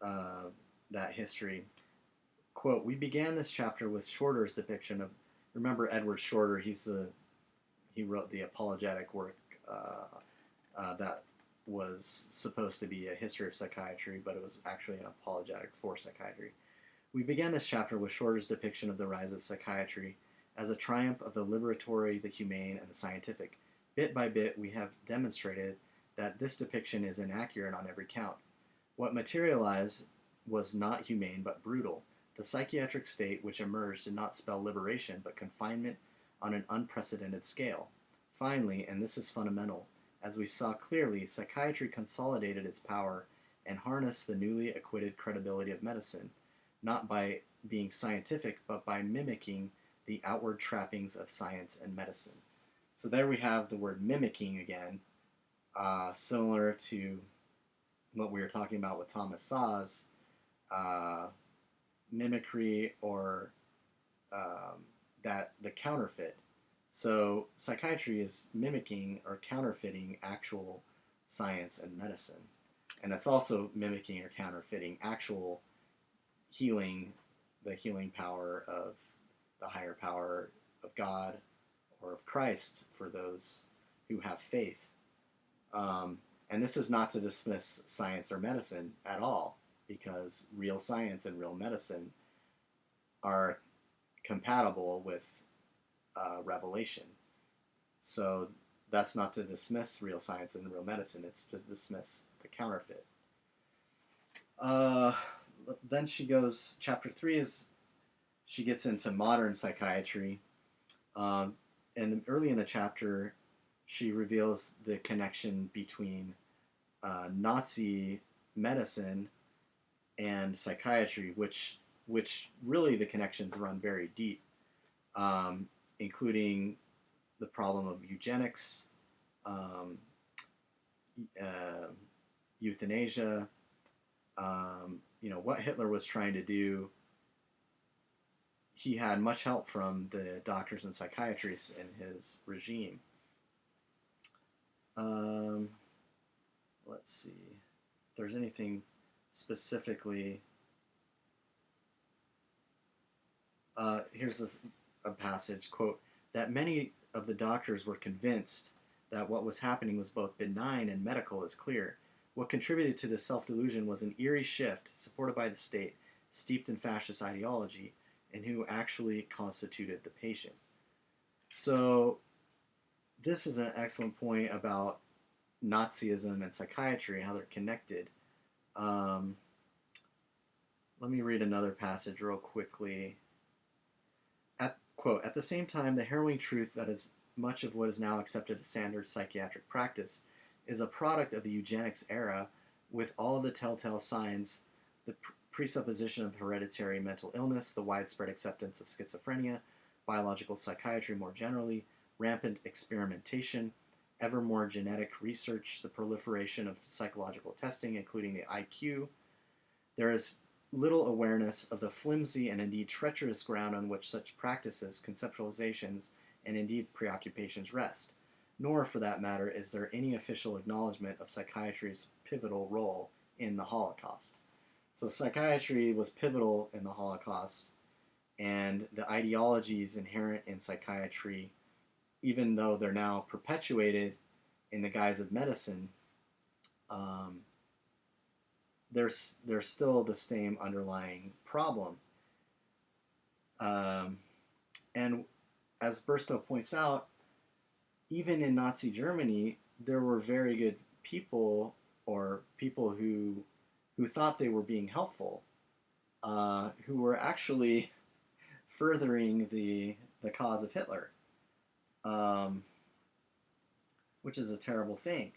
uh, that history. Quote, we began this chapter with Shorter's depiction of, remember Edward Shorter, he wrote the apologetic work that was supposed to be a history of psychiatry, but it was actually an apologetic for psychiatry. We began this chapter with Shorter's depiction of the rise of psychiatry as a triumph of the liberatory, the humane, and the scientific. Bit by bit, we have demonstrated that this depiction is inaccurate on every count. What materialized was not humane but brutal. The psychiatric state which emerged did not spell liberation but confinement on an unprecedented scale. Finally, and this is fundamental, as we saw clearly, psychiatry consolidated its power and harnessed the newly acquitted credibility of medicine, not by being scientific, but by mimicking the outward trappings of science and medicine. So there we have the word mimicking again, similar to what we were talking about with Thomas Szasz, mimicry or that the counterfeit. So psychiatry is mimicking or counterfeiting actual science and medicine. And it's also mimicking or counterfeiting actual healing, the healing power of the higher power of God or of Christ for those who have faith. And this is not to dismiss science or medicine at all, because real science and real medicine are compatible with revelation. So that's not to dismiss real science and real medicine, it's to dismiss the counterfeit. Then she goes, chapter 3 is, she gets into modern psychiatry. And early in the chapter, she reveals the connection between Nazi medicine and psychiatry, which really the connections run very deep, including the problem of eugenics, euthanasia, what Hitler was trying to do. He had much help from the doctors and psychiatrists in his regime. Let's see if there's anything specifically. Here's a passage, quote, that many of the doctors were convinced that what was happening was both benign and medical is clear. What contributed to this self-delusion was an eerie shift supported by the state, steeped in fascist ideology, and who actually constituted the patient. So this is an excellent point about Nazism and psychiatry, how they're connected. Let me read another passage real quickly. Quote, at the same time, the harrowing truth that is much of what is now accepted as standard psychiatric practice is a product of the eugenics era, with all of the telltale signs, the presupposition of hereditary mental illness, the widespread acceptance of schizophrenia, biological psychiatry more generally, rampant experimentation, ever more genetic research, the proliferation of psychological testing, including the IQ. There is little awareness of the flimsy and indeed treacherous ground on which such practices, conceptualizations, and indeed preoccupations rest. Nor, for that matter, is there any official acknowledgement of psychiatry's pivotal role in the Holocaust. So psychiatry was pivotal in the Holocaust, and the ideologies inherent in psychiatry, even though they're now perpetuated in the guise of medicine, there's still the same underlying problem. And as Burstow points out, even in Nazi Germany, there were very good people, or people who thought they were being helpful, who were actually furthering the cause of Hitler, which is a terrible thing.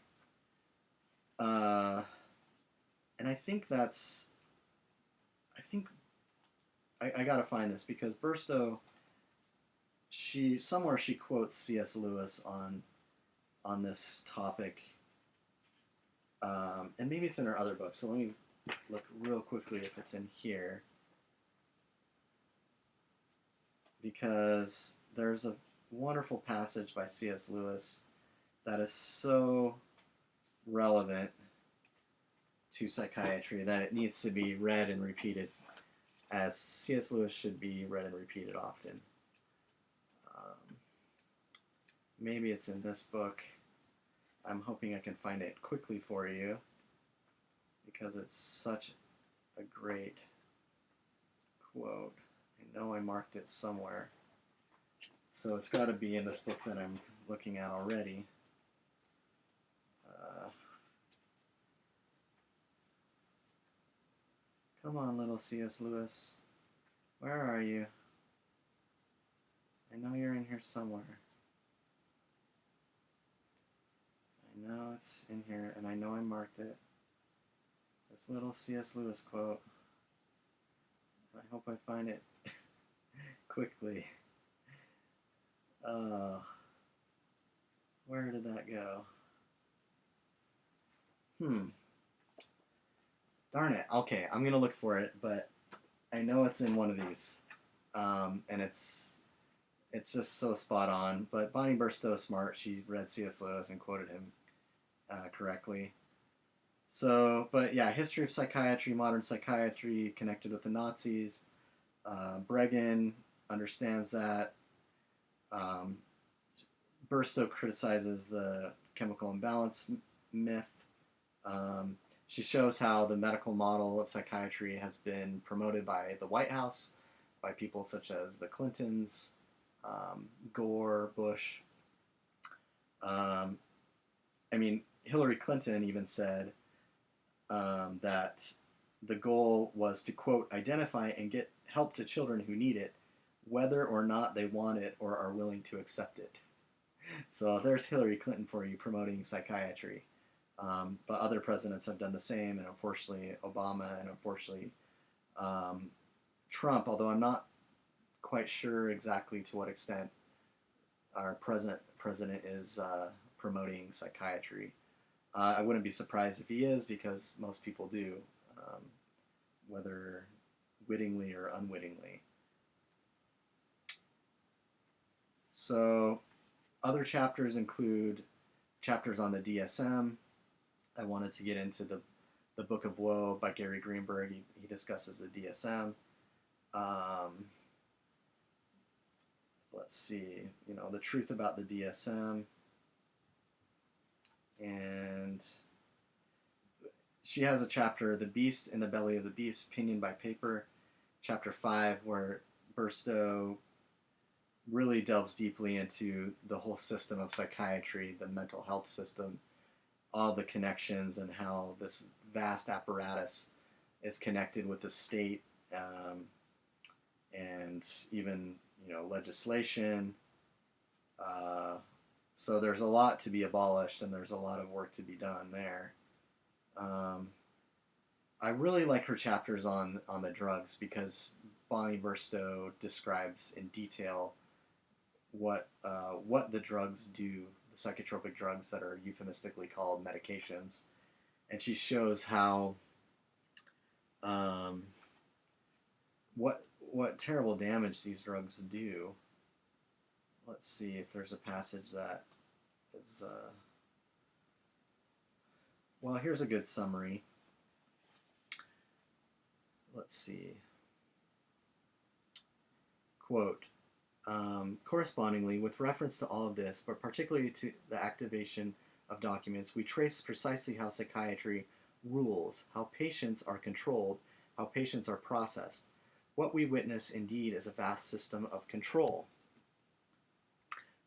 And I think I gotta find this, because Burstow, somewhere she quotes C.S. Lewis on this topic, and maybe it's in her other book, so let me look real quickly if it's in here. because there's a wonderful passage by C.S. Lewis that is so relevant to psychiatry that it needs to be read and repeated, as C.S. Lewis should be read and repeated often. Maybe it's in this book. I'm hoping I can find it quickly for you because it's such a great quote. I know I marked it somewhere. So it's got to be in this book that I'm looking at already. Come on, little C.S. Lewis. Where are you? I know you're in here somewhere. I know it's in here, and I know I marked it. This little C.S. Lewis quote. I hope I find it quickly. Where did that go? Darn it. Okay, I'm going to look for it, but I know it's in one of these. And it's just so spot on. But Bonnie Burstow is smart. She read C.S. Lewis and quoted him correctly. So, but yeah, history of psychiatry, modern psychiatry connected with the Nazis. Bregan understands that. Burstow criticizes the chemical imbalance myth. She shows how the medical model of psychiatry has been promoted by the White House, by people such as the Clintons, Gore, Bush. Hillary Clinton even said that the goal was to, quote, identify and get help to children who need it, whether or not they want it or are willing to accept it. So there's Hillary Clinton for you, promoting psychiatry. But other presidents have done the same, and unfortunately Obama, and unfortunately Trump, although I'm not quite sure exactly to what extent our president is promoting psychiatry. I wouldn't be surprised if he is, because most people do, whether wittingly or unwittingly. So other chapters include chapters on the DSM. I wanted to get into the Book of Woe by Gary Greenberg. He discusses the DSM. Let's see, the truth about the DSM. And she has a chapter, The Beast in the Belly of the Beast, Pinion by Paper, chapter 5, where Burstow really delves deeply into the whole system of psychiatry, the mental health system, all the connections, and how this vast apparatus is connected with the state, and even legislation. So there's a lot to be abolished, and there's a lot of work to be done there. I really like her chapters on the drugs, because Bonnie Burstow describes in detail what the drugs do, the psychotropic drugs that are euphemistically called medications, and she shows how what terrible damage these drugs do. Let's see if there's a passage that is well, here's a good summary. Let's see. Quote, correspondingly, with reference to all of this, but particularly to the activation of documents, we trace precisely how psychiatry rules, how patients are controlled, how patients are processed. What we witness, indeed, is a vast system of control,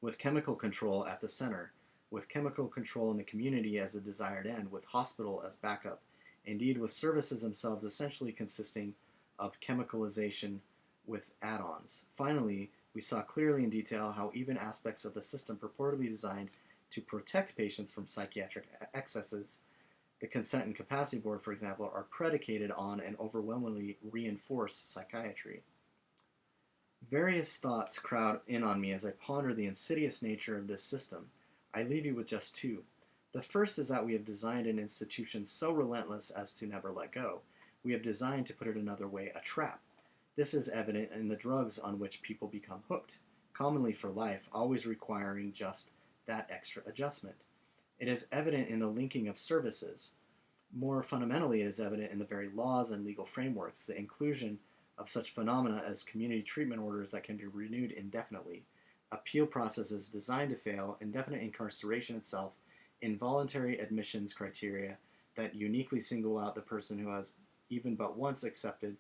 with chemical control at the center, with chemical control in the community as a desired end, with hospital as backup, indeed with services themselves essentially consisting of chemicalization with add-ons. Finally, we saw clearly in detail how even aspects of the system purportedly designed to protect patients from psychiatric excesses, the Consent and Capacity Board, for example, are predicated on and overwhelmingly reinforce psychiatry. Various thoughts crowd in on me as I ponder the insidious nature of this system. I leave you with just two. The first is that we have designed an institution so relentless as to never let go. We have designed, to put it another way, a trap. This is evident in the drugs on which people become hooked, commonly for life, always requiring just that extra adjustment. It is evident in the linking of services. More fundamentally, it is evident in the very laws and legal frameworks, the inclusion of such phenomena as community treatment orders that can be renewed indefinitely, appeal processes designed to fail, indefinite incarceration itself, involuntary admissions criteria that uniquely single out the person who has even but once accepted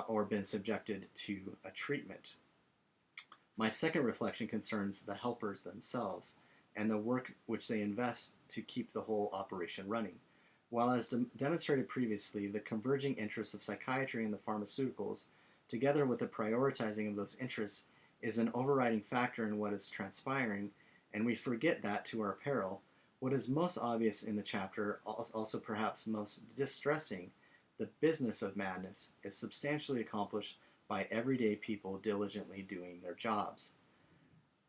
or been subjected to a treatment. My second reflection concerns the helpers themselves and the work which they invest to keep the whole operation running. While, as demonstrated previously, the converging interests of psychiatry and the pharmaceuticals, together with the prioritizing of those interests, is an overriding factor in what is transpiring, and we forget that to our peril, what is most obvious in the chapter, also perhaps most distressing, the business of madness, is substantially accomplished by everyday people diligently doing their jobs.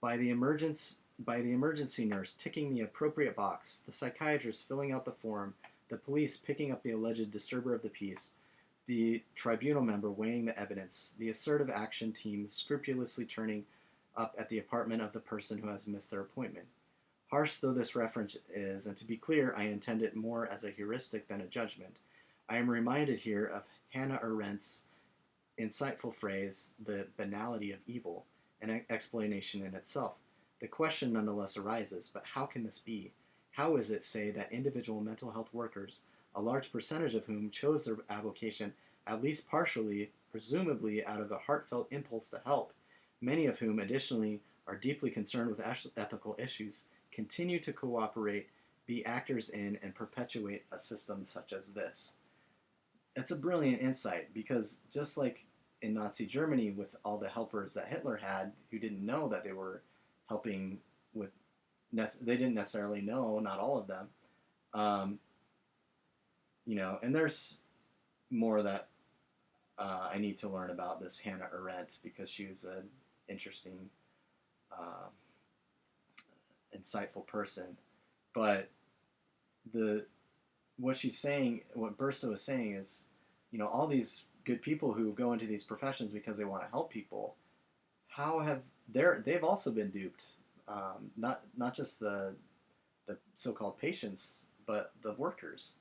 By the emergency nurse ticking the appropriate box, the psychiatrist filling out the form, the police picking up the alleged disturber of the peace, the tribunal member weighing the evidence, the assertive action team scrupulously turning up at the apartment of the person who has missed their appointment. Harsh though this reference is, and to be clear, I intend it more as a heuristic than a judgment, I am reminded here of Hannah Arendt's insightful phrase, the banality of evil, an explanation in itself. The question nonetheless arises, but how can this be? How is it, say, that individual mental health workers, a large percentage of whom chose their avocation at least partially, presumably out of a heartfelt impulse to help, many of whom additionally are deeply concerned with ethical issues, continue to cooperate, be actors in, and perpetuate a system such as this? It's a brilliant insight, because just like in Nazi Germany with all the helpers that Hitler had who didn't know that they were helping with, they didn't necessarily know, not all of them, and there's more that I need to learn about this Hannah Arendt, because she was an interesting, insightful person. But what she's saying, what Burstow is saying is, all these good people who go into these professions because they want to help people, they've also been duped. Not just the so-called patients, but the workers.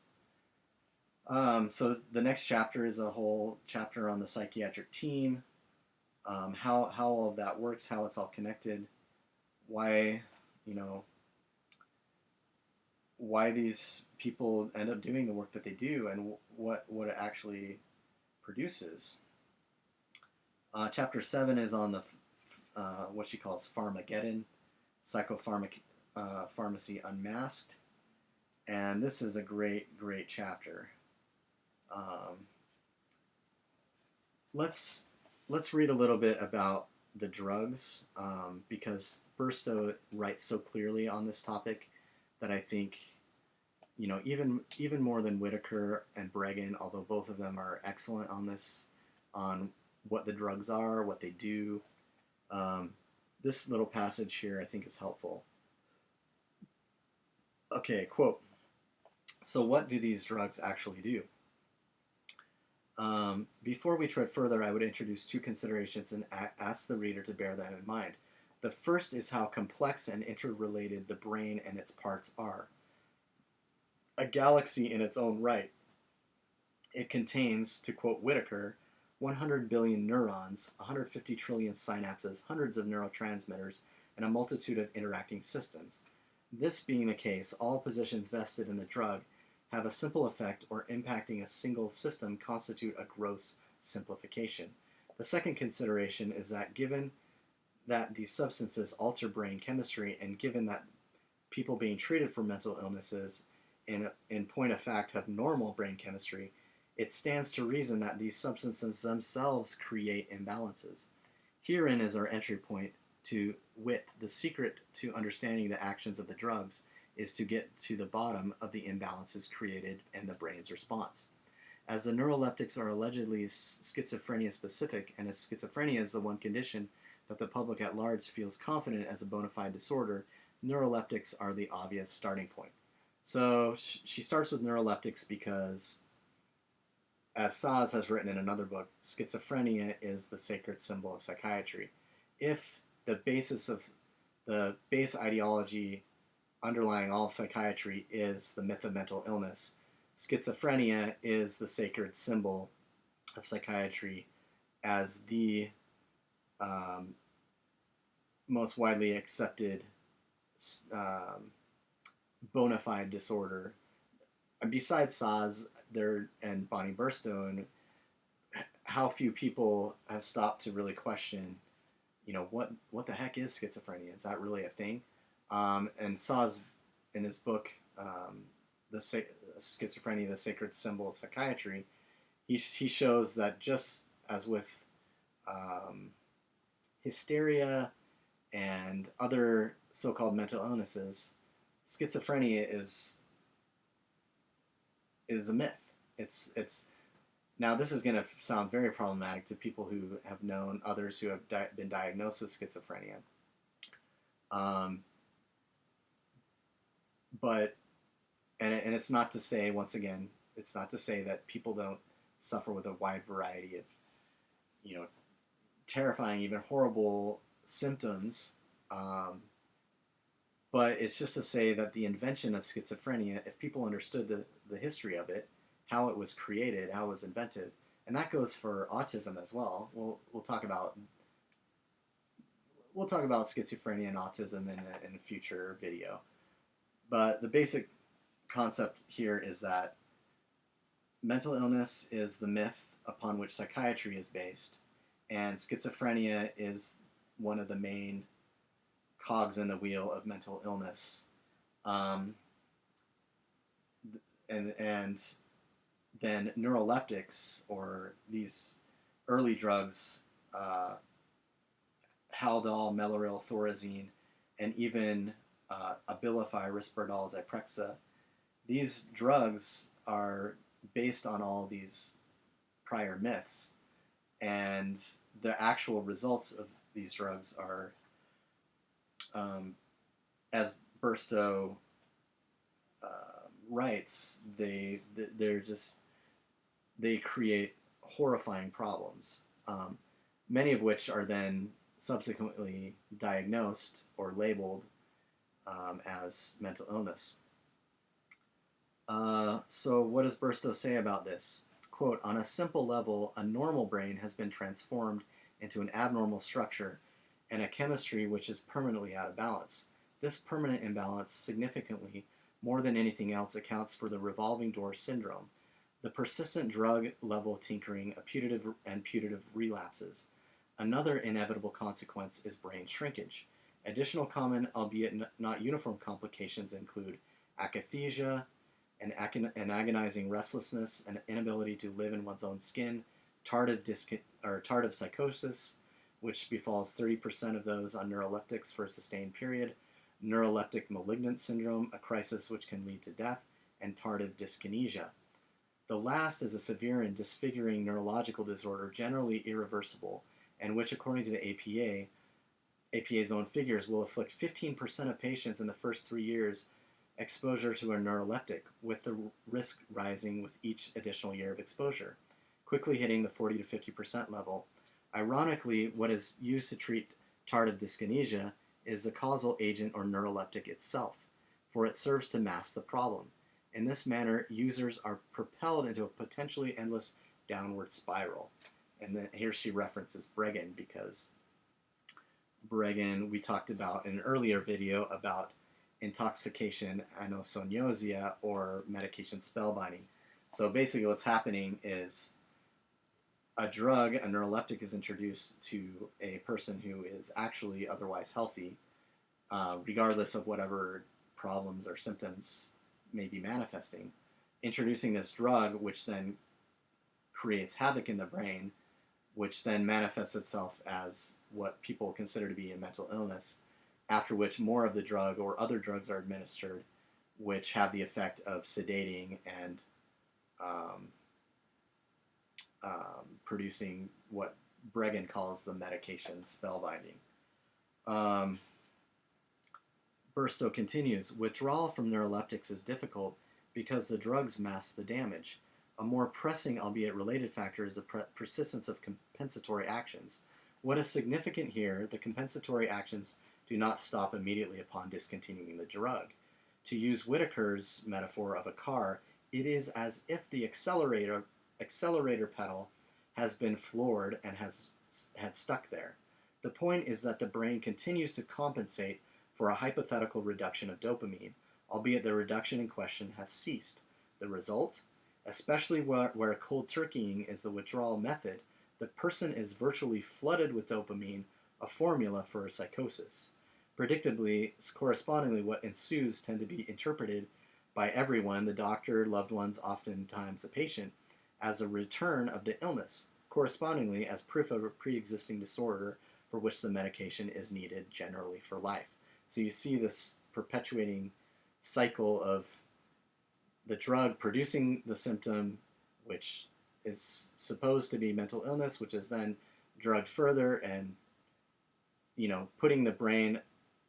So the next chapter is a whole chapter on the psychiatric team, how all of that works, how it's all connected, why these people end up doing the work that they do, and what it actually produces. Chapter 7 is on the what she calls Pharmageddon, Pharmacy Unmasked, and this is a great chapter. Let's read a little bit about the drugs, because Burstow writes so clearly on this topic that I think, even more than Whitaker and Bregan, although both of them are excellent on this, on what the drugs are, what they do, this little passage here I think is helpful. Okay, quote, "So what do these drugs actually do? Before we tread further, I would introduce two considerations and ask the reader to bear them in mind. The first is how complex and interrelated the brain and its parts are. A galaxy in its own right. It contains, to quote Whitaker, 100 billion neurons, 150 trillion synapses, hundreds of neurotransmitters, and a multitude of interacting systems. This being the case, all positions vested in the drug have a simple effect or impacting a single system constitute a gross simplification. The second consideration is that given that these substances alter brain chemistry, and given that people being treated for mental illnesses in point of fact have normal brain chemistry, it stands to reason that these substances themselves create imbalances. Herein is our entry point to wit. The secret to understanding the actions of the drugs is to get to the bottom of the imbalances created in the brain's response. As the neuroleptics are allegedly schizophrenia specific, and as schizophrenia is the one condition that the public at large feels confident as a bona fide disorder, neuroleptics are the obvious starting point. So she starts with neuroleptics because as Szasz has written in another book, schizophrenia is the sacred symbol of psychiatry. If the base ideology underlying all of psychiatry is the myth of mental illness, schizophrenia is the sacred symbol of psychiatry as the um, most widely accepted um, bona fide disorder. And besides Szasz, there and Bonnie Burstow, and how few people have stopped to really question, what the heck is schizophrenia? Is that really a thing? And Szasz, in his book, the Schizophrenia, the Sacred Symbol of Psychiatry, he shows that just as with um, hysteria and other so-called mental illnesses, schizophrenia is a myth. It's now this is going to sound very problematic to people who have known others who have been diagnosed with schizophrenia. Um, but and it's not to say, once again, it's not to say that people don't suffer with a wide variety of, terrifying, even horrible symptoms. But it's just to say that the invention of schizophrenia, if people understood the history of it, how it was created, how it was invented, and that goes for autism as well. We'll talk about schizophrenia and autism in a future video. But the basic concept here is that mental illness is the myth upon which psychiatry is based, and schizophrenia is one of the main cogs in the wheel of mental illness. And then neuroleptics, or these early drugs, Haldol, Mellaril, Thorazine, and even Abilify, Risperdal, Zyprexa, these drugs are based on all these prior myths, and the actual results of these drugs are, as Burstow writes, they create horrifying problems, many of which are then subsequently diagnosed or labeled as mental illness. So what does Burstow say about this? Quote, on a simple level, a normal brain has been transformed into an abnormal structure and a chemistry which is permanently out of balance. This permanent imbalance significantly, more than anything else, accounts for the revolving door syndrome, the persistent drug-level tinkering of putative relapses. Another inevitable consequence is brain shrinkage. Additional common, albeit not uniform, complications include akathisia, an agonizing restlessness, an inability to live in one's own skin, tardive psychosis, which befalls 30% of those on neuroleptics for a sustained period, neuroleptic malignant syndrome, a crisis which can lead to death, and tardive dyskinesia. The last is a severe and disfiguring neurological disorder, generally irreversible, and which, according to the APA's own figures, will afflict 15% of patients in the first 3 years exposure to a neuroleptic, with the risk rising with each additional year of exposure, quickly hitting the 40 to 50% level. Ironically, what is used to treat tardive dyskinesia is the causal agent or neuroleptic itself, for it serves to mask the problem. In this manner, users are propelled into a potentially endless downward spiral. And then here she references Bregan, because Bregan, we talked about in an earlier video about intoxication anosognosia, or medication spellbinding. So basically what's happening is a drug, a neuroleptic, is introduced to a person who is actually otherwise healthy, regardless of whatever problems or symptoms may be manifesting. Introducing this drug, which then creates havoc in the brain, which then manifests itself as what people consider to be a mental illness, after which more of the drug or other drugs are administered, which have the effect of sedating and producing what Bregan calls the medication spellbinding. Burstow continues, withdrawal from neuroleptics is difficult because the drugs mask the damage. A more pressing, albeit related factor is the persistence of compensatory actions. What is significant here, the compensatory actions do not stop immediately upon discontinuing the drug. To use Whitaker's metaphor of a car, it is as if the accelerator pedal has been floored and had stuck there. The point is that the brain continues to compensate for a hypothetical reduction of dopamine, albeit the reduction in question has ceased. The result? Especially where cold turkeying is the withdrawal method, the person is virtually flooded with dopamine, a formula for a psychosis. Predictably, correspondingly, what ensues tend to be interpreted by everyone, the doctor, loved ones, oftentimes the patient, as a return of the illness, correspondingly as proof of a pre-existing disorder for which the medication is needed generally for life. So you see this perpetuating cycle of the drug producing the symptom, which is supposed to be mental illness, which is then drugged further and, putting the brain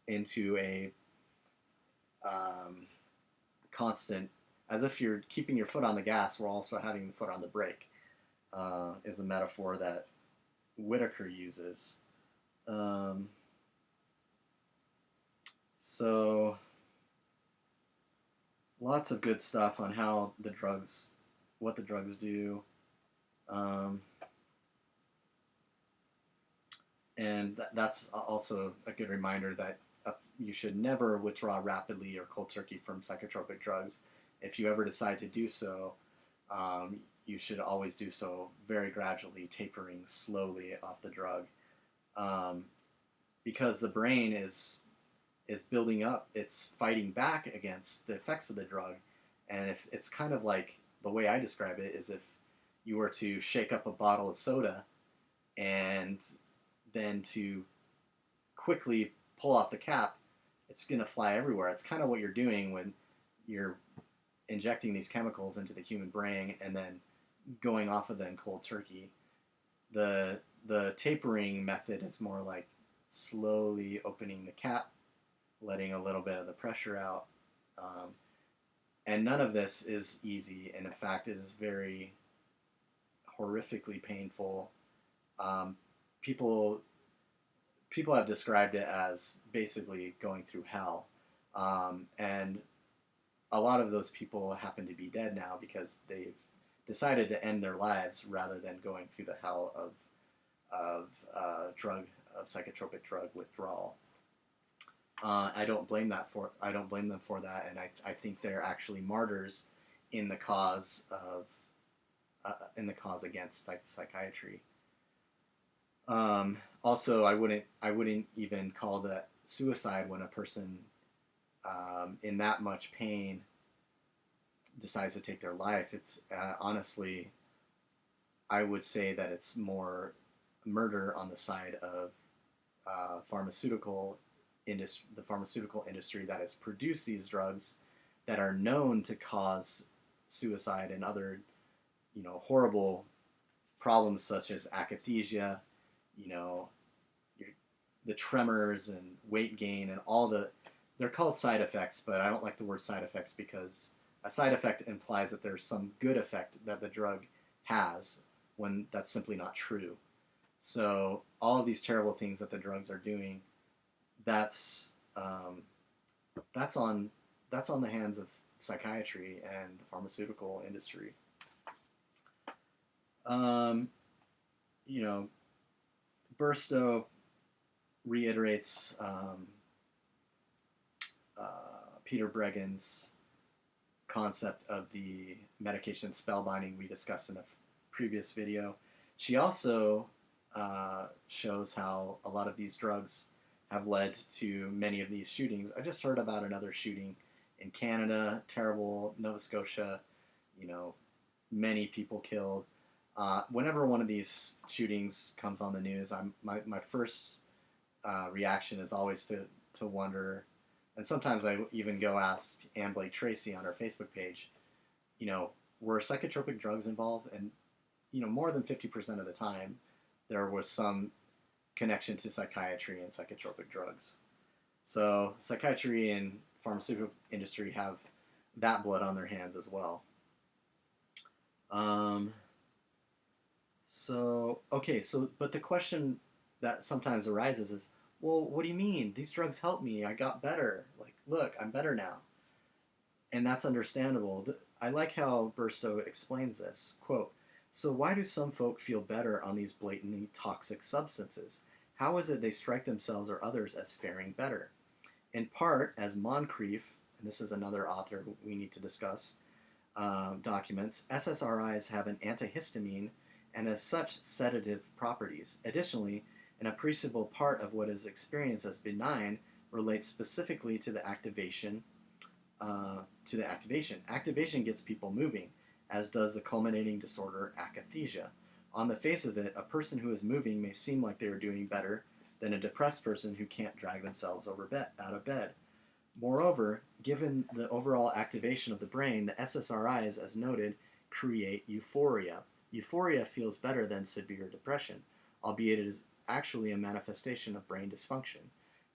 into a constant, as if you're keeping your foot on the gas while also having the foot on the brake, is a metaphor that Whitaker uses. So lots of good stuff on what the drugs do. And that's also a good reminder that you should never withdraw rapidly or cold turkey from psychotropic drugs. If you ever decide to do so, you should always do so very gradually, tapering slowly off the drug, because the brain is building up, it's fighting back against the effects of the drug, and if it's kind of like, the way I describe it is if you were to shake up a bottle of soda and then to quickly pull off the cap, it's going to fly everywhere. It's kind of what you're doing when you're injecting these chemicals into the human brain and then going off of them cold turkey. The tapering method is more like slowly opening the cap, letting a little bit of the pressure out. And none of this is easy, and in fact is very horrifically painful. People have described it as basically going through hell. And a lot of those people happen to be dead now because they've decided to end their lives rather than going through the hell of psychotropic drug withdrawal. I don't blame them for that, and I think they're actually martyrs in the cause against psychiatry. Also, I wouldn't even call that suicide when a person in that much pain decides to take their life. It's honestly, I would say that it's more murder on the side of the pharmaceutical industry that has produced these drugs that are known to cause suicide and other, horrible problems such as akathisia, the tremors and weight gain and they're called side effects, but I don't like the word side effects because a side effect implies that there's some good effect that the drug has when that's simply not true. So all of these terrible things that the drugs are doing, that's on the hands of psychiatry and the pharmaceutical industry. Burstow reiterates Peter Bregin's concept of the medication spellbinding we discussed in a previous video. She also shows how a lot of these drugs have led to many of these shootings. I just heard about another shooting in Canada, terrible, Nova Scotia, many people killed. Whenever one of these shootings comes on the news, my first reaction is always to wonder, and sometimes I even go ask Ann Blake Tracy on her Facebook page, were psychotropic drugs involved? And, more than 50% of the time, there was some connection to psychiatry and psychotropic drugs. So psychiatry and pharmaceutical industry have that blood on their hands as well. Um, but the question that sometimes arises is, well, what do you mean? These drugs helped me. I got better. Like, look, I'm better now. And that's understandable. I like how Burstow explains this. Quote, so why do some folk feel better on these blatantly toxic substances? How is it they strike themselves or others as faring better? In part, as Moncrief, and this is another author we need to discuss, documents, SSRIs have an antihistamine and as such sedative properties. Additionally, an appreciable part of what is experienced as benign relates specifically to the activation. Activation gets people moving, as does the culminating disorder akathisia. On the face of it, a person who is moving may seem like they are doing better than a depressed person who can't drag themselves out of bed. Moreover, given the overall activation of the brain, the SSRIs, as noted, create euphoria. Euphoria feels better than severe depression, albeit it is actually a manifestation of brain dysfunction.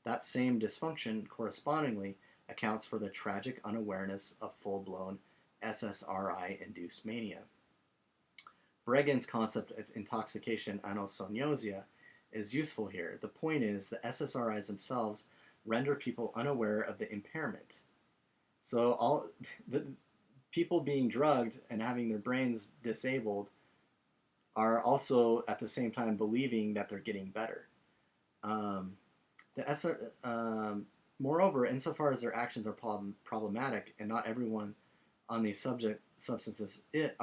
That same dysfunction, correspondingly, accounts for the tragic unawareness of full-blown SSRI-induced mania. Bregen's concept of intoxication anosognosia is useful here. The point is the SSRIs themselves render people unaware of the impairment. So all the people being drugged and having their brains disabled are also at the same time believing that they're getting better. Moreover, insofar as their actions are problematic, and not everyone on these substances it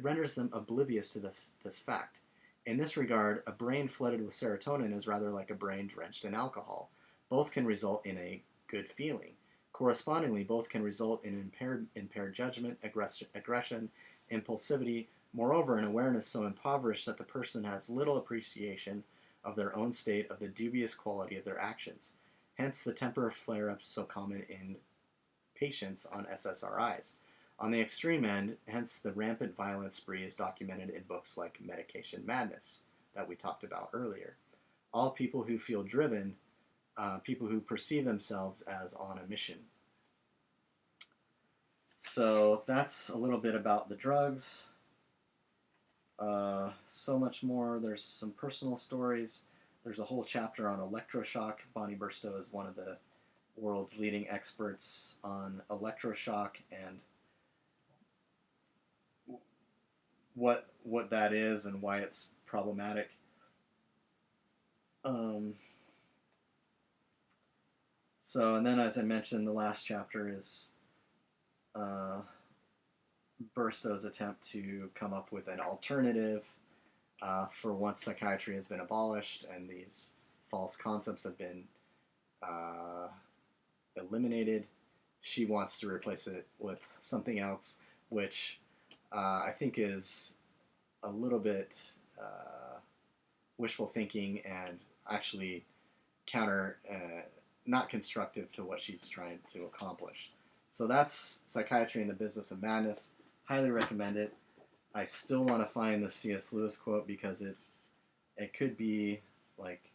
renders them oblivious to this fact. In this regard, a brain flooded with serotonin is rather like a brain drenched in alcohol. Both can result in a good feeling. Correspondingly, both can result in impaired judgment, aggression, impulsivity, moreover, an awareness so impoverished that the person has little appreciation of their own state, of the dubious quality of their actions. Hence the temper flare-ups so common in patients on SSRIs. On the extreme end, hence the rampant violence spree is documented in books like Medication Madness that we talked about earlier. All people who feel driven, people who perceive themselves as on a mission. So that's a little bit about the drugs. So much more. There's some personal stories. There's a whole chapter on electroshock. Bonnie Burstow is one of the world's leading experts on electroshock and what that is and why it's problematic. And then as I mentioned, the last chapter is Burstow's attempt to come up with an alternative for once psychiatry has been abolished and these false concepts have been eliminated. She wants to replace it with something else, which I think is a little bit wishful thinking and actually not constructive to what she's trying to accomplish. So that's Psychiatry in the Business of Madness. Highly recommend it. I still want to find the C.S. Lewis quote because it could be like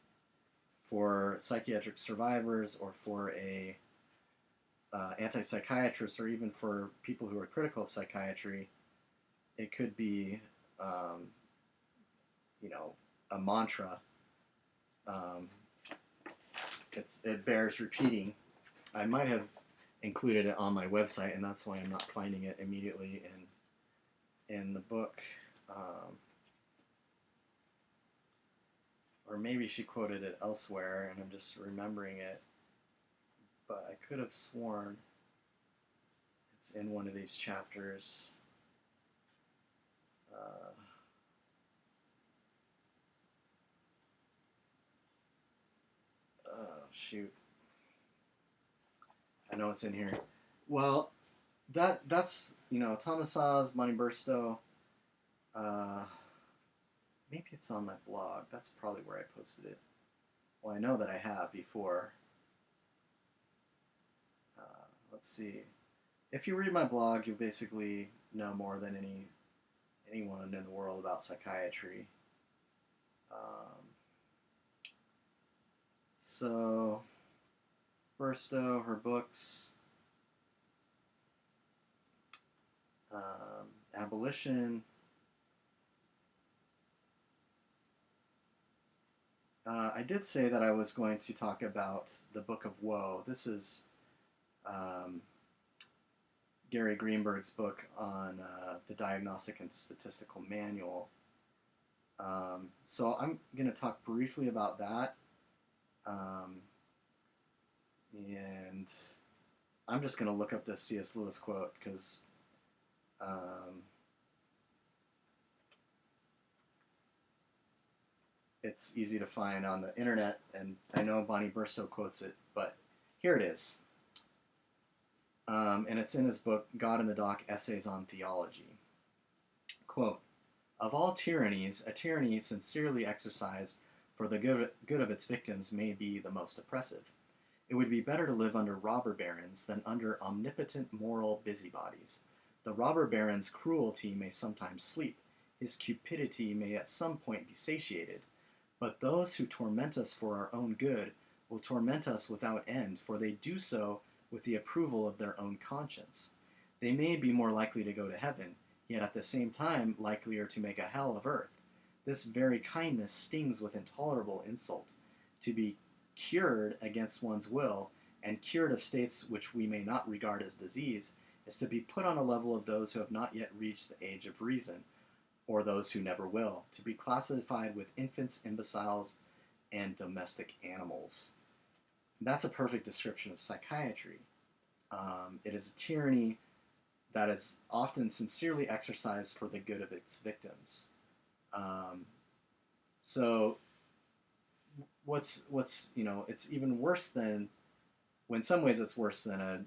for psychiatric survivors or for a anti-psychiatrist or even for people who are critical of psychiatry. It could be, a mantra. It bears repeating. I might have included it on my website, and that's why I'm not finding it immediately in the book. Or maybe she quoted it elsewhere, and I'm just remembering it. But I could have sworn it's in one of these chapters. Shoot. I know it's in here. Well, that's Thomas Szasz, Bonnie Burstow. Maybe it's on my blog. That's probably where I posted it. Well, I know that I have before. Let's see. If you read my blog, you basically know more than anyone in the world about psychiatry. So, Burstow, her books. abolition. I did say that I was going to talk about the Book of Woe. This is um, Gary Greenberg's book on the Diagnostic and Statistical Manual. So I'm going to talk briefly about that. And I'm just going to look up this C.S. Lewis quote because it's easy to find on the internet, and I know Bonnie Burstow quotes it, but here it is. And it's in his book, God in the Dock, Essays on Theology. Quote, "Of all tyrannies, a tyranny sincerely exercised for the good of its victims may be the most oppressive. It would be better to live under robber barons than under omnipotent moral busybodies. The robber baron's cruelty may sometimes sleep, his cupidity may at some point be satiated, but those who torment us for our own good will torment us without end, for they do so with the approval of their own conscience. They may be more likely to go to heaven, yet at the same time likelier to make a hell of earth. This very kindness stings with intolerable insult. To be cured against one's will, and cured of states which we may not regard as disease, is to be put on a level of those who have not yet reached the age of reason, or those who never will, to be classified with infants, imbeciles, and domestic animals." That's a perfect description of psychiatry. It is a tyranny that is often sincerely exercised for the good of its victims. So what's it's even worse than, well, in some ways it's worse than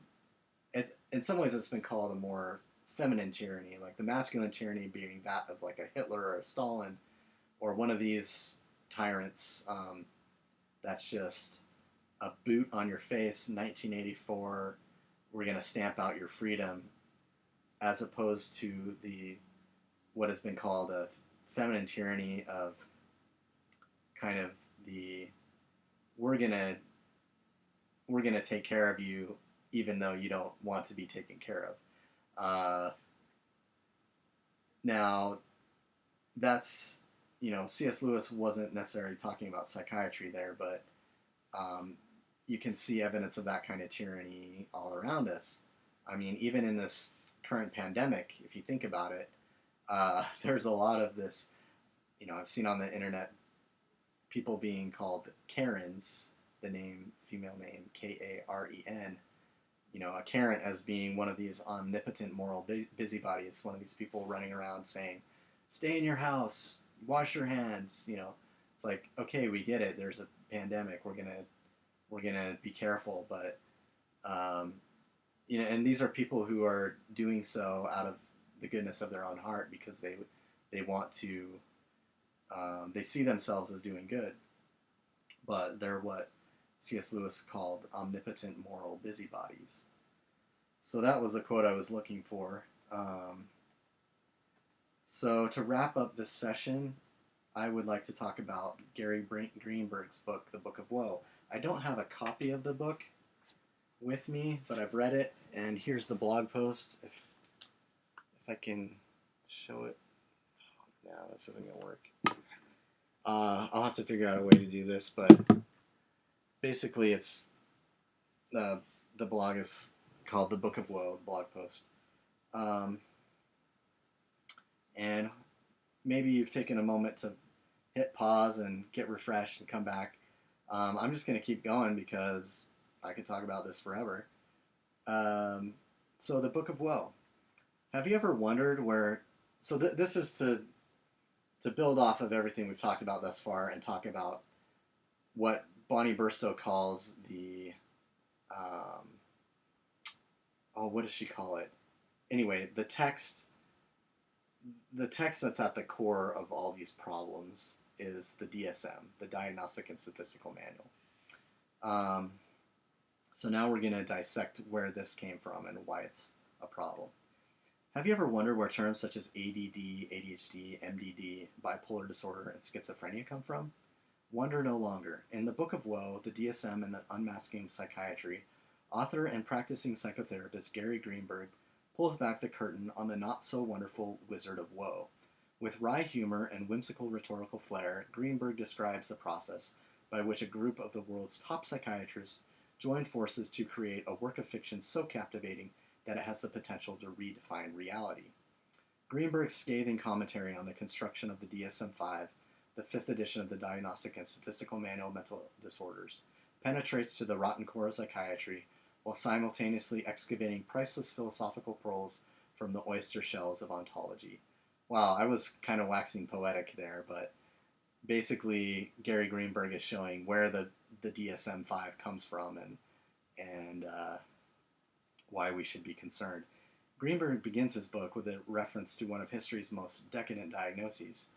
in some ways it's been called a more feminine tyranny, like the masculine tyranny being that of like a Hitler or a Stalin or one of these tyrants that's just a boot on your face, 1984, we're going to stamp out your freedom, as opposed to what has been called a feminine tyranny of kind of we're gonna take care of you even though you don't want to be taken care of. Now, that's, C.S. Lewis wasn't necessarily talking about psychiatry there, but you can see evidence of that kind of tyranny all around us. I mean, even in this current pandemic, if you think about it, there's a lot of this, I've seen on the internet people being called Karens, the female name, Karen, a Karen as being one of these omnipotent moral busybodies, one of these people running around saying, stay in your house, wash your hands, It's like, okay, we get it, there's a pandemic, we're gonna be careful, but and these are people who are doing so out of the goodness of their own heart because they want to, they see themselves as doing good, but they're what C.S. Lewis called omnipotent moral busybodies. So that was the quote I was looking for. So to wrap up this session, I would like to talk about Gary Greenberg's book, The Book of Woe. I don't have a copy of the book with me, but I've read it, and here's the blog post. If I can show it. No, this isn't going to work. I'll have to figure out a way to do this, but basically it's the blog is called The Book of Woe, blog post. And maybe you've taken a moment to hit pause and get refreshed and come back. I'm just going to keep going because I could talk about this forever. So the Book of Woe. Have you ever wondered where... So this is to build off of everything we've talked about thus far and talk about what Bonnie Burstow calls the... what does she call it? Anyway, the text that's at the core of all these problems is the DSM, the Diagnostic and Statistical Manual. So now we're going to dissect where this came from and why it's a problem. Have you ever wondered where terms such as ADD, ADHD, MDD, bipolar disorder, and schizophrenia come from? Wonder no longer. In the Book of Woe, the DSM and the Unmasking Psychiatry, author and practicing psychotherapist Gary Greenberg pulls back the curtain on the not-so-wonderful Wizard of Woe. With wry humor and whimsical rhetorical flair, Greenberg describes the process by which a group of the world's top psychiatrists join forces to create a work of fiction so captivating that it has the potential to redefine reality. Greenberg's scathing commentary on the construction of the DSM-5, the fifth edition of the Diagnostic and Statistical Manual of Mental Disorders, penetrates to the rotten core of psychiatry while simultaneously excavating priceless philosophical pearls from the oyster shells of ontology. Wow, I was kind of waxing poetic there, but basically Gary Greenberg is showing where the DSM-5 comes from and why we should be concerned. Greenberg begins his book with a reference to one of history's most decadent diagnoses.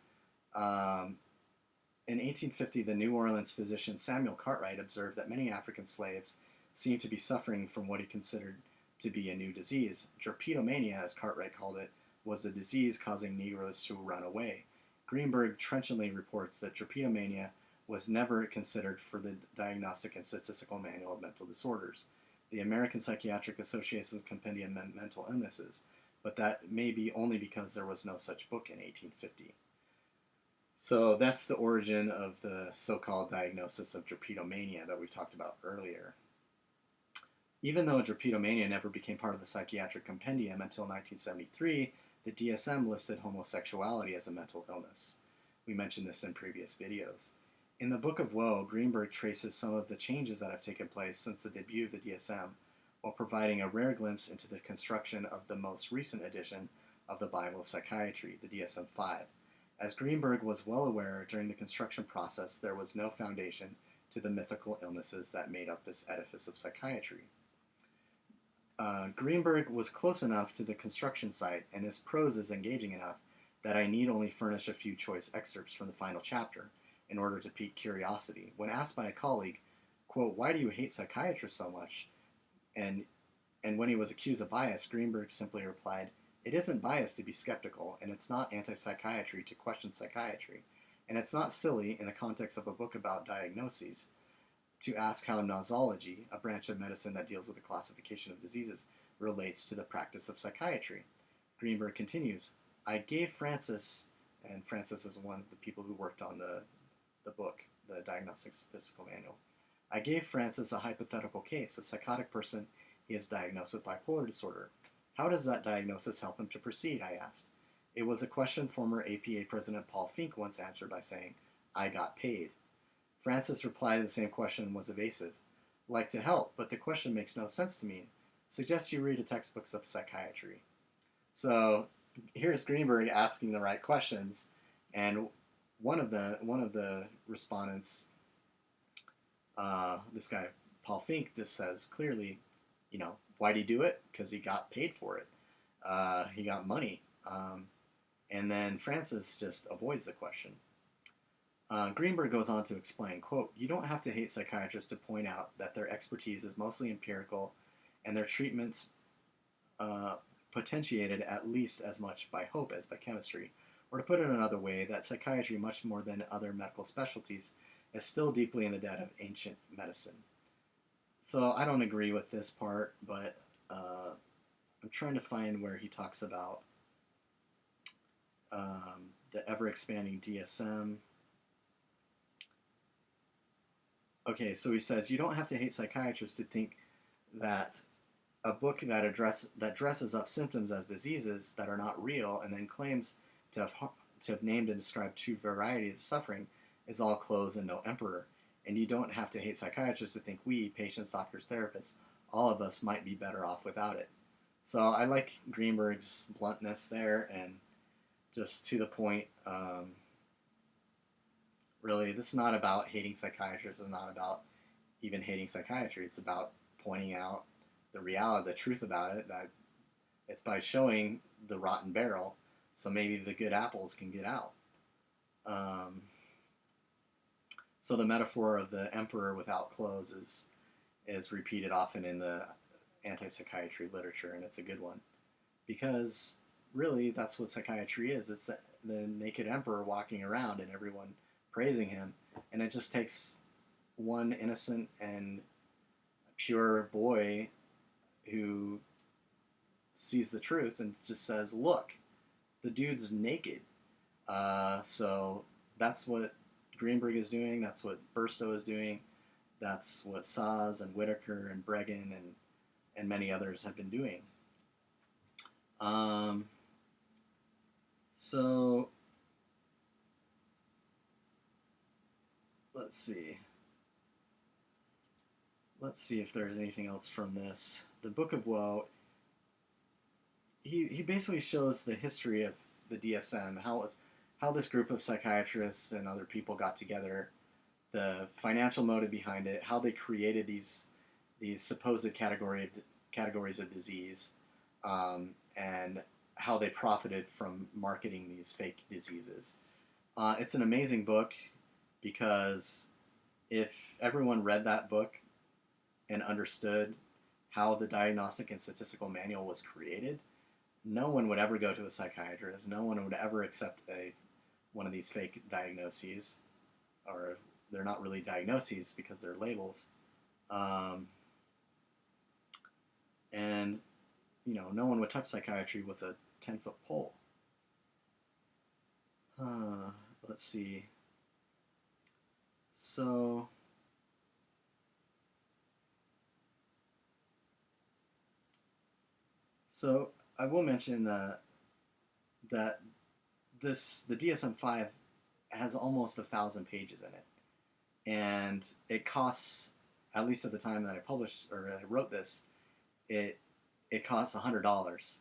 In 1850, the New Orleans physician Samuel Cartwright observed that many African slaves seemed to be suffering from what he considered to be a new disease. Drapetomania, as Cartwright called it, was the disease causing Negroes to run away. Greenberg trenchantly reports that drapetomania was never considered for the Diagnostic and Statistical Manual of Mental Disorders, the American Psychiatric Association's Compendium of Mental Illnesses, but that may be only because there was no such book in 1850. So that's the origin of the so-called diagnosis of drapetomania that we talked about earlier. Even though drapetomania never became part of the psychiatric compendium until 1973, the DSM listed homosexuality as a mental illness. We mentioned this in previous videos. In the Book of Woe, Greenberg traces some of the changes that have taken place since the debut of the DSM, while providing a rare glimpse into the construction of the most recent edition of the Bible of Psychiatry, the DSM-5. As Greenberg was well aware, during the construction process there was no foundation to the mythical illnesses that made up this edifice of psychiatry. Greenberg was close enough to the construction site, and his prose is engaging enough that I need only furnish a few choice excerpts from the final chapter in order to pique curiosity. When asked by a colleague, quote, "Why do you hate psychiatrists so much?" And when he was accused of bias, Greenberg simply replied, "It isn't bias to be skeptical, and it's not anti-psychiatry to question psychiatry, and it's not silly, in the context of a book about diagnoses, to ask how nosology, a branch of medicine that deals with the classification of diseases, relates to the practice of psychiatry." Greenberg continues, "I gave Francis," and Francis is one of the people who worked on the book, the Diagnostic Statistical Manual, "I gave Francis a hypothetical case, a psychotic person. He is diagnosed with bipolar disorder. How does that diagnosis help him to proceed?" I asked. It was a question former APA President Paul Fink once answered by saying, "I got paid." Francis replied the same question was evasive. "Like to help, but the question makes no sense to me. Suggest you read a textbooks of psychiatry." So here's Greenberg asking the right questions, and one of the respondents, this guy Paul Fink, just says clearly, why'd he do it? Because he got paid for it. He got money. And then Francis just avoids the question. Greenberg goes on to explain, quote, "You don't have to hate psychiatrists to point out that their expertise is mostly empirical and their treatments potentiated at least as much by hope as by chemistry. Or to put it another way, that psychiatry, much more than other medical specialties, is still deeply in the debt of ancient medicine." So I don't agree with this part, but I'm trying to find where he talks about the ever-expanding DSM. Okay, so he says, "You don't have to hate psychiatrists to think that a book that dresses up symptoms as diseases that are not real and then claims to have named and described two varieties of suffering is all clothes and no emperor. And you don't have to hate psychiatrists to think we, patients, doctors, therapists, all of us might be better off without it." So I like Greenberg's bluntness there and just to the point. Really, this is not about hating psychiatrists. It's not about even hating psychiatry. It's about pointing out the reality, the truth about it, that it's by showing the rotten barrel so maybe the good apples can get out. So the metaphor of the emperor without clothes is repeated often in the anti-psychiatry literature, and it's a good one. Because really, that's what psychiatry is. It's the naked emperor walking around and everyone praising him, and it just takes one innocent and pure boy who sees the truth and just says, look, the dude's naked. So that's what Greenberg is doing. That's what Burstow is doing. That's what Szasz and Whitaker and Bregan and many others have been doing. So let's see. Let's see if there's anything else from this. The Book of Woe, he basically shows the history of the DSM, how this group of psychiatrists and other people got together, the financial motive behind it, how they created these supposed categories of disease, and how they profited from marketing these fake diseases. It's an amazing book because if everyone read that book and understood how the Diagnostic and Statistical Manual was created, no one would ever go to a psychiatrist. No one would ever accept one of these fake diagnoses, or they're not really diagnoses because they're labels. And, no one would touch psychiatry with a 10-foot pole. Let's see. So I will mention that the DSM-5 has almost 1,000 pages in it, and it costs, at least at the time that I published or I wrote this, it costs $100.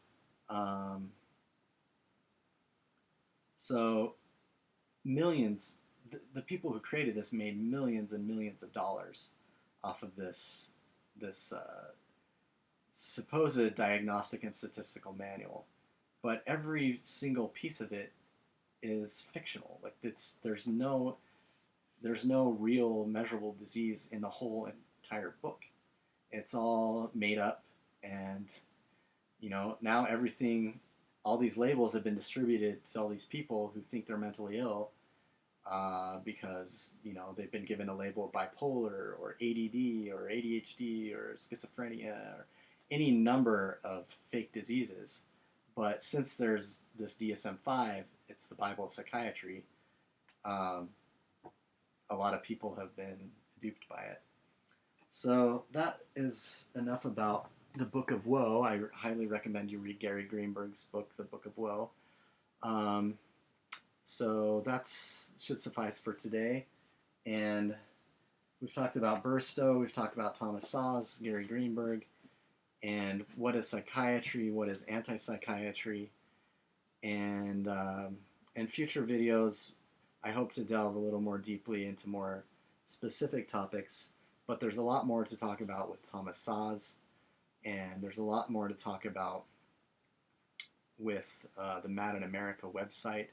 So millions, the people who created this made millions and millions of dollars off of this supposed diagnostic and statistical manual, but every single piece of it is fictional. Like there's no real measurable disease in the whole entire book. It's all made up, and now everything, all these labels have been distributed to all these people who think they're mentally ill because they've been given a label of bipolar or ADD or ADHD or schizophrenia or any number of fake diseases. But since there's this DSM-5, it's the Bible of Psychiatry, a lot of people have been duped by it. So that is enough about the Book of Woe. I highly recommend you read Gary Greenberg's book, The Book of Woe. So that should suffice for today. And we've talked about Burstow, we've talked about Thomas Szasz, Gary Greenberg, and what is psychiatry, what is antipsychiatry, and in future videos, I hope to delve a little more deeply into more specific topics, but there's a lot more to talk about with Thomas Szasz, and there's a lot more to talk about with the Mad in America website,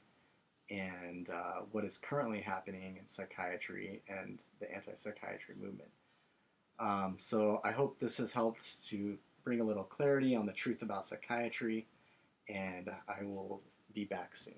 and what is currently happening in psychiatry and the anti-psychiatry movement. So I hope this has helped to bring a little clarity on the truth about psychiatry, and I will be back soon.